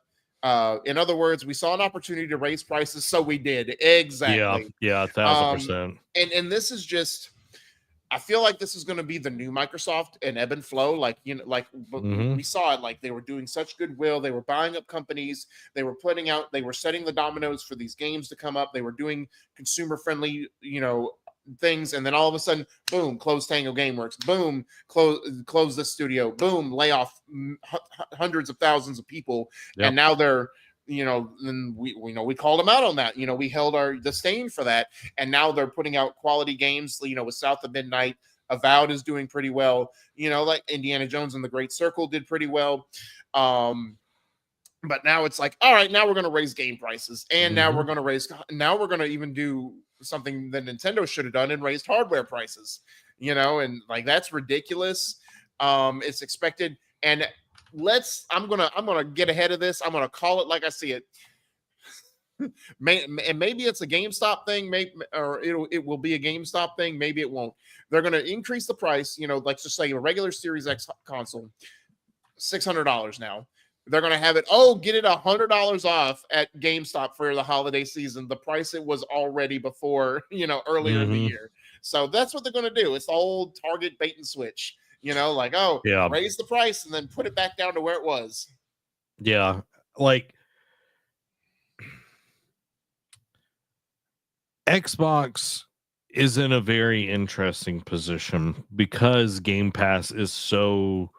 in other words, we saw an opportunity to raise prices, so we did. Exactly. Yeah, 1,000%. And this is just, I feel like this is going to be the new Microsoft and ebb and flow. Like, we saw it, like they were doing such goodwill. They were buying up companies. They were setting the dominoes for these games to come up. They were doing consumer friendly, things. And then all of a sudden, boom, close Tango Gameworks, boom, close the studio, boom, lay off hundreds of thousands of people. Yep. And now they're, and we called them out on that. We held our disdain for that. And now they're putting out quality games, with South of Midnight. Avowed is doing pretty well. Like Indiana Jones and the Great Circle did pretty well. But now it's like, all right, now we're going to raise game prices. And now we're going to even do something that Nintendo should have done and raised hardware prices, and like, that's ridiculous. It's expected. And I'm gonna get ahead of this. I'm gonna call it like I see it. Maybe it's a GameStop thing, or it will be a GameStop thing. Maybe it won't. They're gonna increase the price. Let's just say a regular Series X console, $600 now. they're going to have it. Oh, get it $100 off at GameStop for the holiday season. The price it was already before, earlier in the year. So that's what they're going to do. It's the old Target bait and switch. Like, oh, Yeah. raise the price and then put it back down to where it was. Yeah. Like Xbox is in a very interesting position because Game Pass is so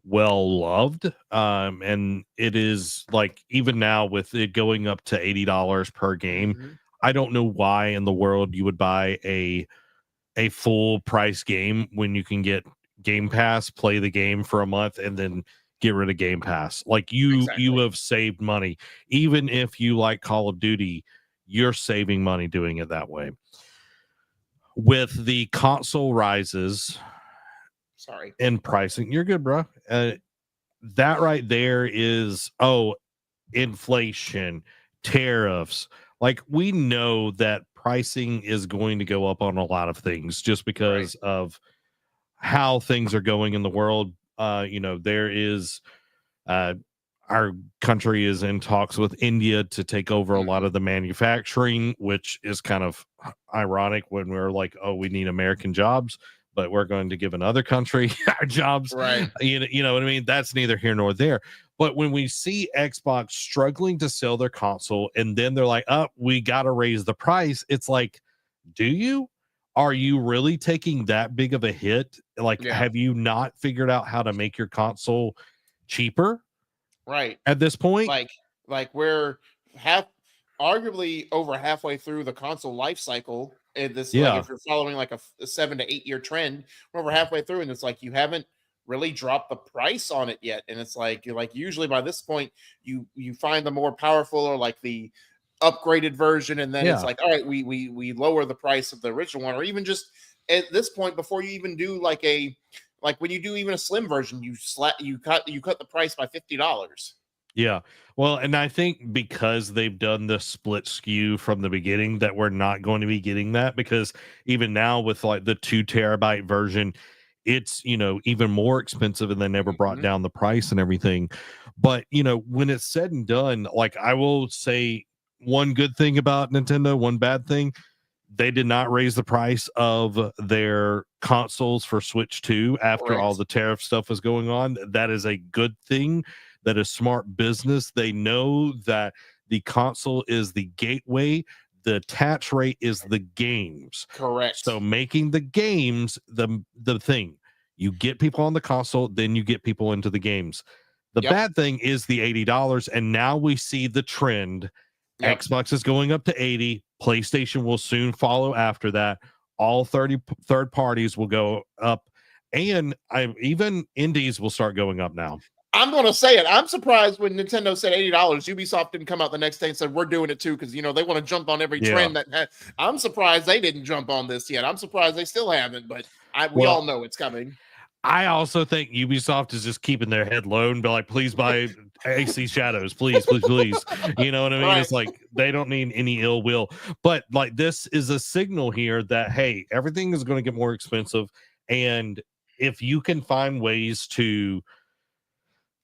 well loved. And it is like, even now with it going up to $80 per game, I don't know why in the world you would buy a full price game when you can get Game Pass, play the game for a month, and then get rid of Game Pass. Like you have saved money. Even if you like Call of Duty, you're saving money doing it that way. With the console rises in pricing, you're good, bro. That right there is inflation, tariffs. Like, we know that pricing is going to go up on a lot of things just because of how things are going in the world. There is our country is in talks with India to take over a lot of the manufacturing, which is kind of ironic when we're like, oh, we need American jobs, but we're going to give another country our jobs. Right. You know what I mean? That's neither here nor there. But when we see Xbox struggling to sell their console and then they're like, oh, we got to raise the price. It's like, do you? Are you really taking that big of a hit? Like, have you not figured out how to make your console cheaper? Right. At this point? Like we're arguably over halfway through the console life cycle. And this, like, if you're following like a 7 to 8 year trend, we're over halfway through, and it's like you haven't really dropped the price on it yet. And it's like usually by this point you find the more powerful or like the upgraded version, and then it's like, all right, we lower the price of the original one, or even just at this point before you even do like when you do even a slim version, you cut the price by $50. Yeah. Well, and I think because they've done the split SKU from the beginning, that we're not going to be getting that, because even now with like the 2 terabyte version, it's, even more expensive, and they never brought down the price and everything. But, when it's said and done, like, I will say one good thing about Nintendo, one bad thing: they did not raise the price of their consoles for Switch 2 after all the tariff stuff was going on. That is a good thing. That is smart business. They know that the console is the gateway. The attach rate is the games. Correct. So making the games the thing. You get people on the console, then you get people into the games. The bad thing is the $80, and now we see the trend. Xbox is going up to 80. PlayStation will soon follow after that. All 30 third parties will go up, and even indies will start going up now. I'm going to say it. I'm surprised when Nintendo said $80, Ubisoft didn't come out the next day and said, we're doing it too, because, they want to jump on every trend. I'm surprised they didn't jump on this yet. I'm surprised they still haven't, but we all know it's coming. I also think Ubisoft is just keeping their head low and be like, please buy AC Shadows, please, please, please. You know what I mean? Right. It's like they don't need any ill will. But like, this is a signal here that, hey, everything is going to get more expensive. And if you can find ways to,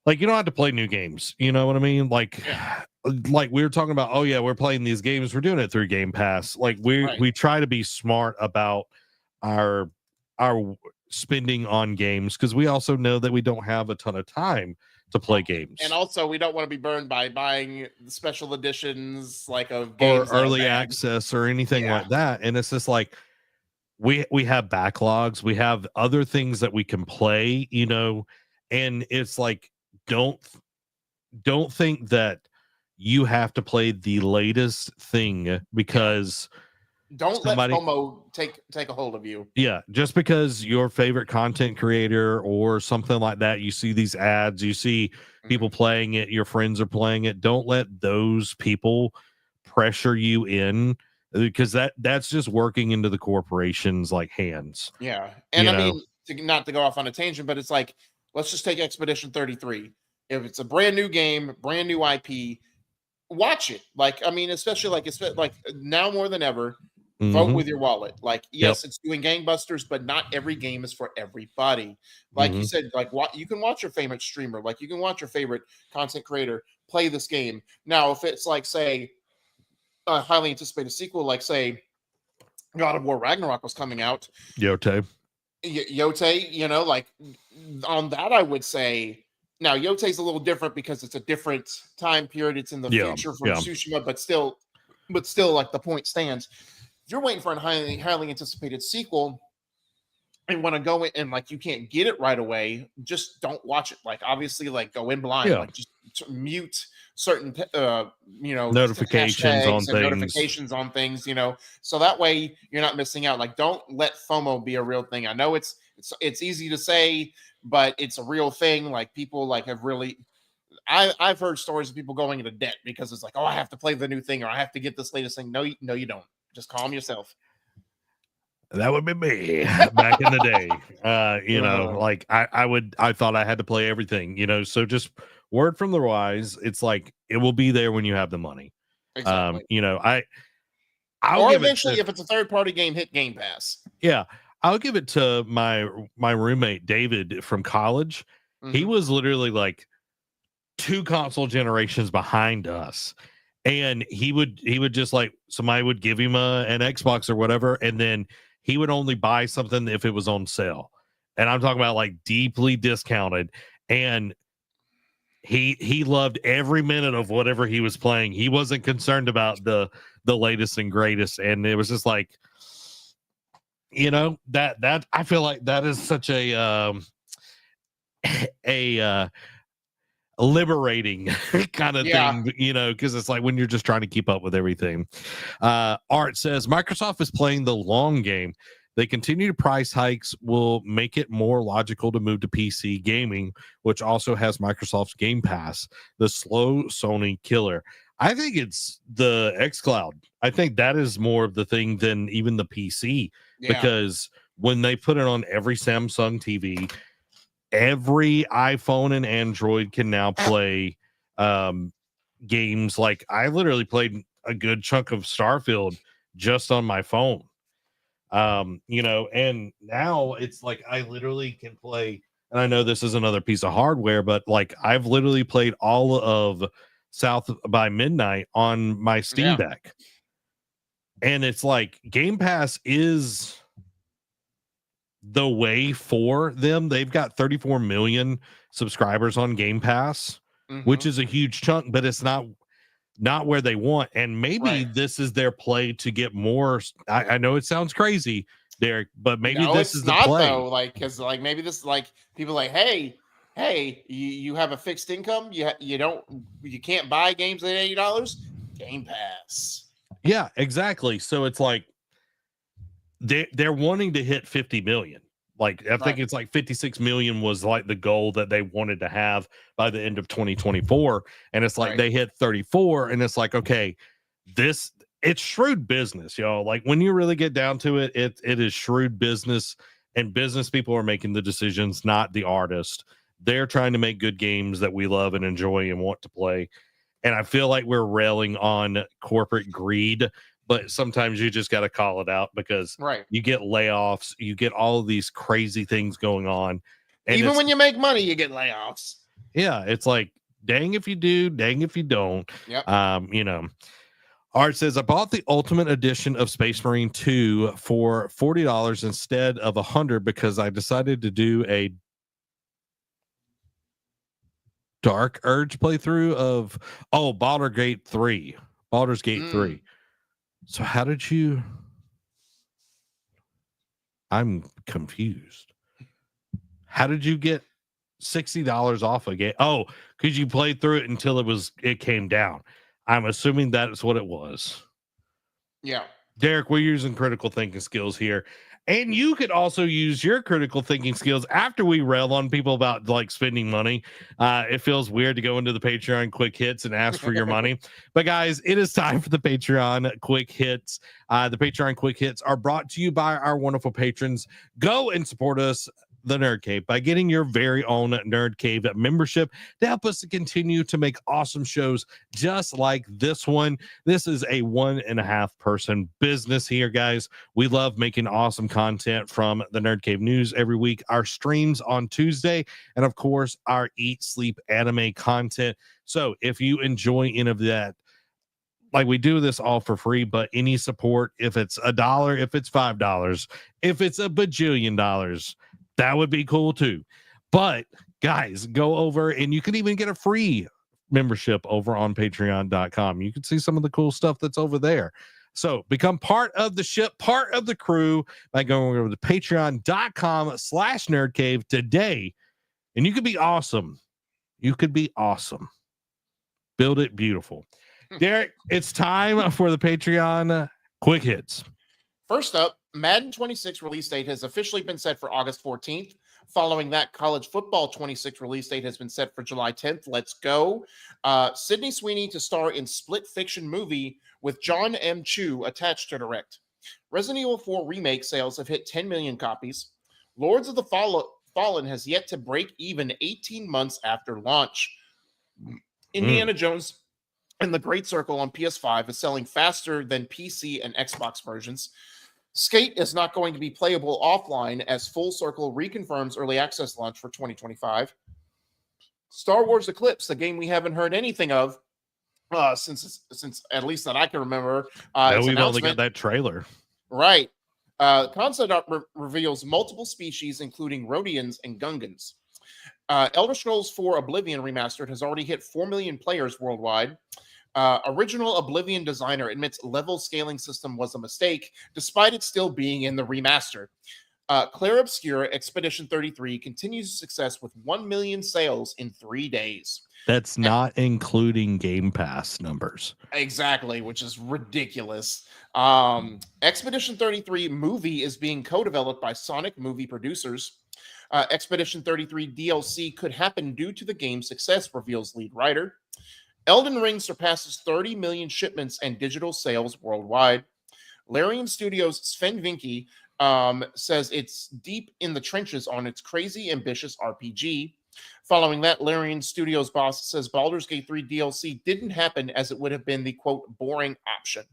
like, you don't have to play new games. You know what I mean? Like we were talking about, we're playing these games. We're doing it through Game Pass. Like we try to be smart about our spending on games, because we also know that we don't have a ton of time to play games, and also we don't want to be burned by buying special editions like of games or early access or anything like that. And it's just like we have backlogs, we have other things that we can play, and it's like, don't think that you have to play the latest thing because don't let FOMO take a hold of you. Yeah, just because your favorite content creator or something like that, you see these ads, you see people playing it, your friends are playing it. Don't let those people pressure you in, because that's just working into the corporation's like hands. Yeah, and I mean, not to go off on a tangent, but it's like, let's just take Expedition 33. If it's a brand new game, brand new IP, watch it. Like, I mean, especially like now more than ever, Vote Mhm. with your wallet. Like, Yep. yes, it's doing gangbusters, but not every game is for everybody. Like you Mhm. said, like what you can watch your favorite streamer, like you can watch your favorite content creator play this game. Now, if it's like, say, a highly anticipated sequel, like say God of War Ragnarok was coming out, Yote. Yote, like on that, I would say now Yote's a little different because it's a different time period. It's in the Yeah. future from Yeah. Tsushima, but still, like the point stands. If you're waiting for a highly anticipated sequel and want to go in and like you can't get it right away, just don't watch it. Like obviously, like go in blind, Yeah. like just mute certain Notifications on hashtags and things. notifications on things, so that way you're not missing out. Like don't let FOMO be a real thing. I know it's easy to say, but it's a real thing. Like people like have really I've heard stories of people going into debt because it's like, oh, I have to play the new thing or I have to get this latest thing. No, you don't. Just calm yourself. That would be me back in the day. Like I thought I had to play everything, so just word from the wise, it's like it will be there when you have the money. Exactly. I'll Or give it eventually, to, if it's a third party game, hit Game Pass. yeah, I'll give it to my roommate David from college. He Mhm. was literally like 2 console generations behind us. And he would just like somebody would give him an Xbox or whatever, and then he would only buy something if it was on sale. And I'm talking about like deeply discounted. And he loved every minute of whatever he was playing. He wasn't concerned about the latest and greatest. And it was just like, that I feel like that is such a liberating kind of Yeah. thing, because it's like when you're just trying to keep up with everything. Art says Microsoft is playing the long game. They continue to price hikes will make it more logical to move to PC gaming, which also has Microsoft's Game Pass, the slow Sony killer. I think it's the xCloud. I think that is more of the thing than even the PC, Yeah. because when they put it on every Samsung TV, every iPhone and Android can now play games. Like I literally played a good chunk of Starfield just on my phone. And now it's like I literally can play, and I know this is another piece of hardware, but like I've literally played all of South by Midnight on my Steam Yeah. Deck. And it's like Game Pass is the way for them. They've got 34 million subscribers on Game Pass, which Mhm. is a huge chunk, but it's not where they want. And maybe Right. this is their play to get more. I know it sounds crazy, Derek, but maybe No, this it's is the not play. though. Like, because like maybe this is like people like, hey, you have a fixed income. You can't buy games at $80. Game Pass. Yeah, exactly. So it's like they're wanting to hit 50 million. Like I think Right. it's like 56 million was like the goal that they wanted to have by the end of 2024. And it's like Right. they hit 34, and it's like, okay, it's shrewd business, y'all. Like when you really get down to it, it is shrewd business, and business people are making the decisions, not the artist. They're trying to make good games that we love and enjoy and want to play. And I feel like we're railing on corporate greed, but sometimes you just got to call it out, because Right. you get layoffs, you get all of these crazy things going on. And Even it's, when you make money, you get layoffs. yeah, it's like, dang if you do, dang if you don't. Yep. Art says, I bought the Ultimate Edition of Space Marine 2 for $40 instead of $100 because I decided to do a Dark Urge playthrough of Baldur's Gate 3. Baldur's Gate 3. So how did you? I'm confused. How did you get $60 off a game? Oh, because you played through it until it came down. I'm assuming that's what it was. Yeah. Derek, we're using critical thinking skills here. And you could also use your critical thinking skills after we rail on people about like spending money. It feels weird to go into the Patreon quick hits and ask for your money. But guys, it is time for the Patreon quick hits. The Patreon quick hits are brought to you by our wonderful patrons. Go and support us the Nerd Cave by getting your very own Nerd Cave membership to help us to continue to make awesome shows just like this one. This is a 1.5 person business here, guys. We love making awesome content from the Nerd Cave News every week, our streams on Tuesday, and of course, our Eat Sleep Anime content. So if you enjoy any of that, like, we do this all for free, but any support, if it's $1, if it's $5, if it's a bajillion dollars, that would be cool too. But guys, go over and you can even get a free membership over on patreon.com. You can see some of the cool stuff that's over there. So become part of the ship, part of the crew by going over to patreon.com/nerdcave today. And you could be awesome. You could be awesome. Build it beautiful. Derek, it's time for the Patreon quick hits. First up, Madden 26 release date has officially been set for August 14th. Following that, College Football 26 release date has been set for July 10th. Let's go. Sydney Sweeney to star in split fiction movie with John M. Chu attached to direct. Resident Evil 4 remake sales have hit 10 million copies. Lords of the Fallen has yet to break even 18 months after launch. Indiana Jones and the Great Circle on PS5 is selling faster than PC and Xbox versions. Skate is not going to be playable offline as Full Circle reconfirms early access launch for 2025. Star Wars Eclipse, the game we haven't heard anything of since at least that I can remember. We've only got that trailer. Right. Concept art reveals multiple species, including Rhodians and Gungans. Elder Scrolls 4 Oblivion Remastered has already hit 4 million players worldwide. Original Oblivion designer admits level scaling system was a mistake, despite it still being in the remaster. Claire Obscure Expedition 33 continues success with 1 million sales in 3 days. That's not including Game Pass numbers. Exactly, which is ridiculous. Expedition 33 movie is being co-developed by Sonic movie producers. Expedition 33 DLC could happen due to the game's success, reveals lead writer. Elden Ring surpasses 30 million shipments and digital sales worldwide. Larian Studios' Sven Vinke says it's deep in the trenches on its crazy, ambitious RPG. Following that, Larian Studios boss says Baldur's Gate 3 DLC didn't happen as it would have been the, quote, boring option.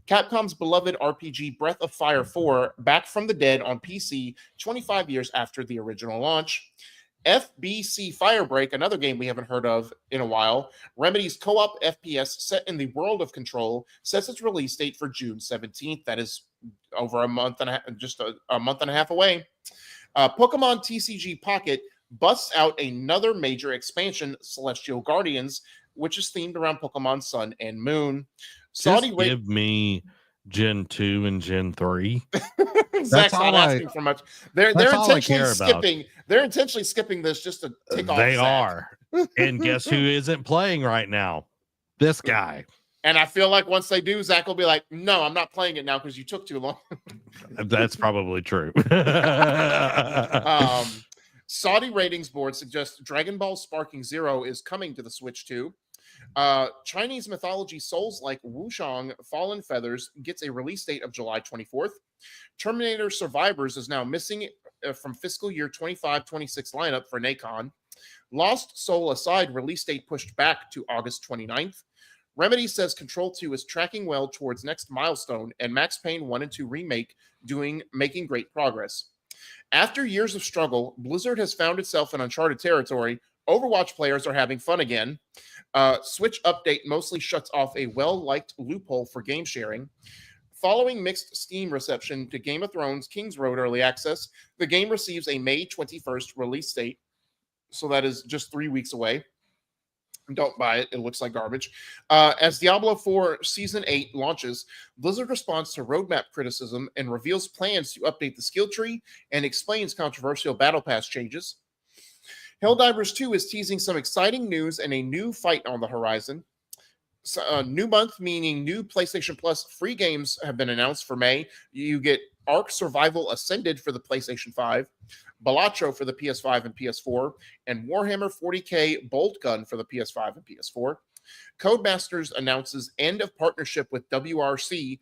Capcom's beloved RPG Breath of Fire 4 back from the dead on PC 25 years after the original launch. FBC Firebreak, another game we haven't heard of in a while. Remedy's co-op FPS set in the world of Control sets its release date for June 17th. That is over a month and a half, just a month and a half away. Pokemon TCG Pocket busts out another major expansion, Celestial Guardians, which is themed around Pokemon Sun and Moon. Give me Gen 2 and Gen 3. Zach's not asking for much. They're intentionally skipping this just to take off. They are. And guess who isn't playing right now? This guy. And I feel like once they do, Zach will be like, no, I'm not playing it now because you took too long. That's probably true. Saudi ratings board suggests Dragon Ball Sparking Zero is coming to the Switch 2. Chinese mythology Souls-like Wushang Fallen Feathers gets a release date of July 24th. Terminator Survivors is now missing from fiscal year 25-26 lineup for Nacon. Lost Soul Aside release date pushed back to August 29th. Remedy says Control 2 is tracking well towards next milestone, and Max Payne 1 and 2 remake making great progress. After years of struggle, Blizzard has found itself in uncharted territory. Overwatch players are having fun again. Switch update mostly shuts off a well-liked loophole for game sharing. Following mixed Steam reception to Game of Thrones King's Road Early Access, the game receives a May 21st release date. So that is just 3 weeks away. Don't buy it. It looks like garbage. As Diablo 4 Season 8 launches, Blizzard responds to roadmap criticism and reveals plans to update the skill tree and explains controversial Battle Pass changes. Helldivers 2 is teasing some exciting news and a new fight on the horizon. New month, meaning new PlayStation Plus free games have been announced for May. You get Ark Survival Ascended for the PlayStation 5, Balatro for the PS5 and PS4, and Warhammer 40K Bolt Gun for the PS5 and PS4. Codemasters announces end of partnership with WRC,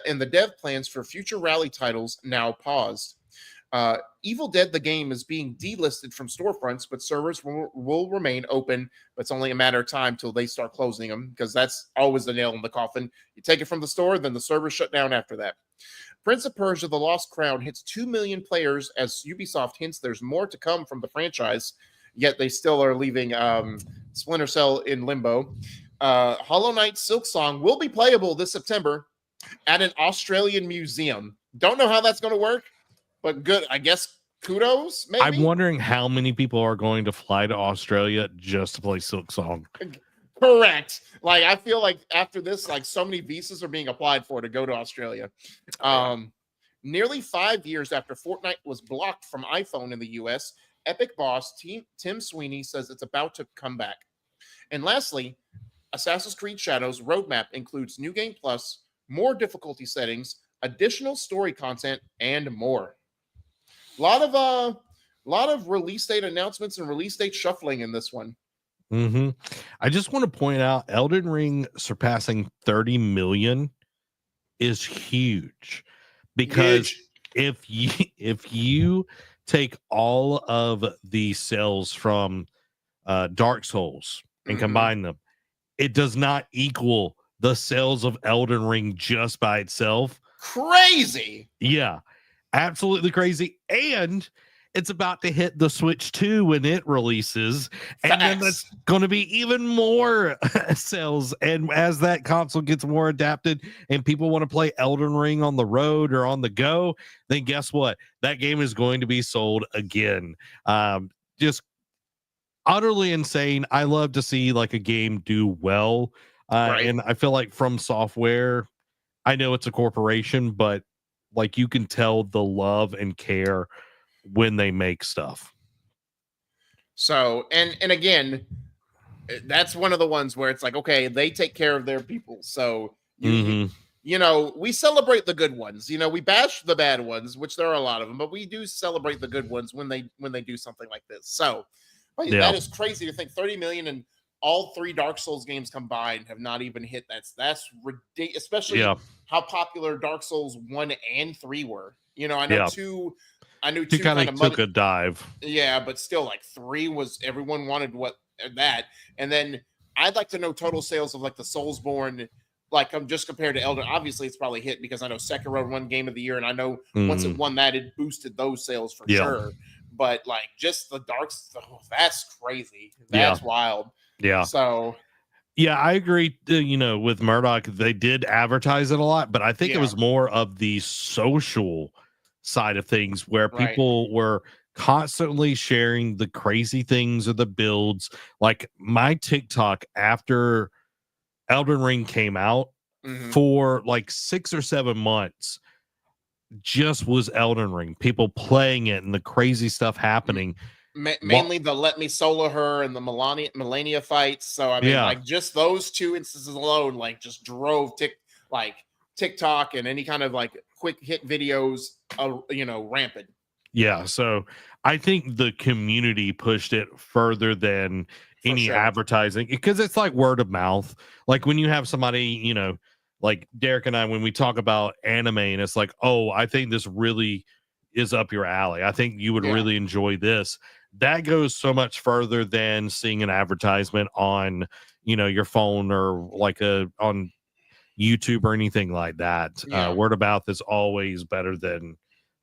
and the dev plans for future rally titles now paused. Evil Dead, the game, is being delisted from storefronts, but servers will remain open. But it's only a matter of time till they start closing them, because that's always the nail in the coffin. You take it from the store, then the servers shut down after that. Prince of Persia: The Lost Crown hits 2 million players as Ubisoft hints there's more to come from the franchise, yet they still are leaving Splinter Cell in limbo. Hollow Knight Silksong will be playable this September at an Australian museum. Don't know how that's going to work, but good. I guess kudos, maybe? I'm wondering how many people are going to fly to Australia just to play Silksong. Correct. Like, I feel like after this, like, so many visas are being applied for to go to Australia. Nearly 5 years after Fortnite was blocked from iPhone in the US, Epic boss Tim Sweeney says it's about to come back. And lastly, Assassin's Creed Shadows roadmap includes new game plus, more difficulty settings, additional story content, and more. A lot of release date announcements and release date shuffling in this one. I just want to point out Elden Ring surpassing 30 million is huge, because if you take all of the sales from Dark Souls and combine them, it does not equal the sales of Elden Ring just by itself. Crazy. Yeah, absolutely crazy. And it's about to hit the Switch 2 when it releases. And then that's going to be even more sales. And as that console gets more adapted and people want to play Elden Ring on the road or on the go, then guess what? That game is going to be sold again. Just utterly insane. I love to see like a game do well. And I feel like From Software, I know it's a corporation, but like you can tell the love and care when they make stuff. So, and again, that's one of the ones where it's like, okay, they take care of their people. So you know, we celebrate the good ones. You know, we bash the bad ones, which there are a lot of them, but we do celebrate the good ones when they do something like this. So that is crazy to think 30 million, and all 3 Dark Souls games combined have not even hit. That's ridiculous, especially how popular Dark Souls 1 and 3 were. You know, I know 2 kind of took a dive. Yeah, but still, like 3 was, everyone wanted that. And then I'd like to know total sales of like the Soulsborne, like I'm just compared to Elden. Obviously, it's probably hit because I know Sekiro won Game of the Year, and I know once it won that, it boosted those sales for sure. But like just the that's crazy. That's wild. Yeah. So. Yeah, I agree. You know, with Murdoch, they did advertise it a lot, but I think it was more of the social side of things where people were constantly sharing the crazy things or the builds. Like my TikTok after Elden Ring came out for like 6 or 7 months just was Elden Ring, people playing it and the crazy stuff happening. Mainly the Let Me Solo Her and the Melania fights. So I mean, like just those 2 instances alone, like just drove TikTok and any kind of like quick hit videos, rampant. Yeah. So I think the community pushed it further than any advertising, because it's like word of mouth. Like when you have somebody, you know, like Derek and I, when we talk about anime and it's like, oh, I think this really is up your alley, I think you would really enjoy this. That goes so much further than seeing an advertisement on, you know, your phone or like on YouTube or anything like that. Word of mouth is always better than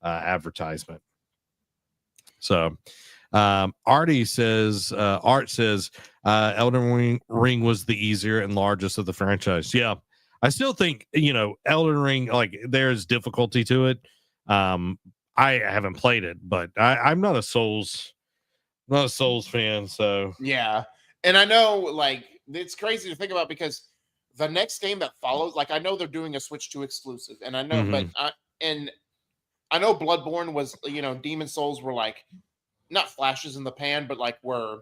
advertisement. So Art says Elden Ring was the easier and largest of the franchise. Yeah, I still think, you know, Elden Ring, like there's difficulty to it. I haven't played it, but I'm not a Souls fan. So yeah, and I know like it's crazy to think about, because the next game that follows, like I know they're doing a Switch 2 exclusive, and I know, but I know Bloodborne was, you know, Demon Souls were like not flashes in the pan, but like were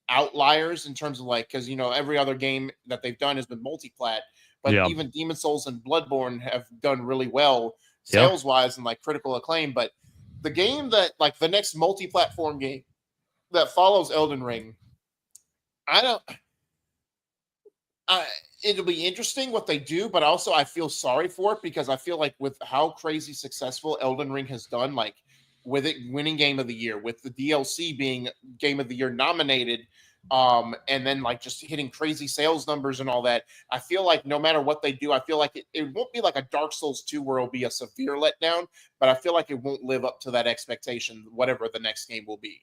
outliers in terms of like, because you know every other game that they've done has been multi-plat, but even Demon Souls and Bloodborne have done really well sales wise and like critical acclaim. But the game that like the next multi-platform game that follows Elden Ring, it'll be interesting what they do, but also I feel sorry for it, because I feel like with how crazy successful Elden Ring has done, like with it winning Game of the Year, with the DLC being Game of the Year nominated, and then like just hitting crazy sales numbers and all that. I feel like no matter what they do, I feel like it won't be like a Dark Souls 2 where it'll be a severe letdown, but I feel like it won't live up to that expectation, whatever the next game will be.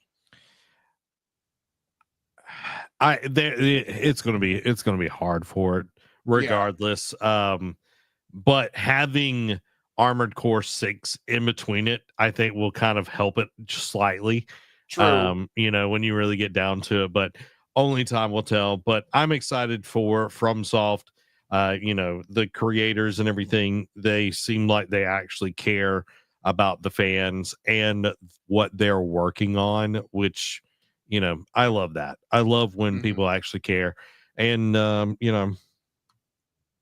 It's gonna be hard for it regardless. But having Armored Core 6 in between it, I think will kind of help it just slightly. True. When you really get down to it, but only time will tell. But I'm excited for FromSoft. The creators and everything, they seem like they actually care about the fans and what they're working on, which, I love that. I love when people actually care. And,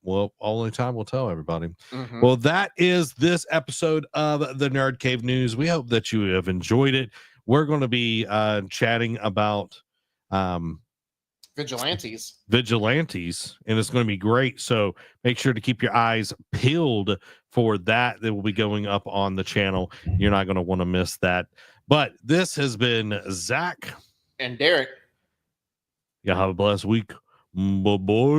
well, only time will tell, everybody. Well, that is this episode of the Nerd Cave News. We hope that you have enjoyed it. We're going to be chatting about Vigilantes, and it's going to be great. So make sure to keep your eyes peeled for that. That will be going up on the channel. You're not going to want to miss that. But this has been Zach and Derek. Yeah, have a blessed week. Bye-bye.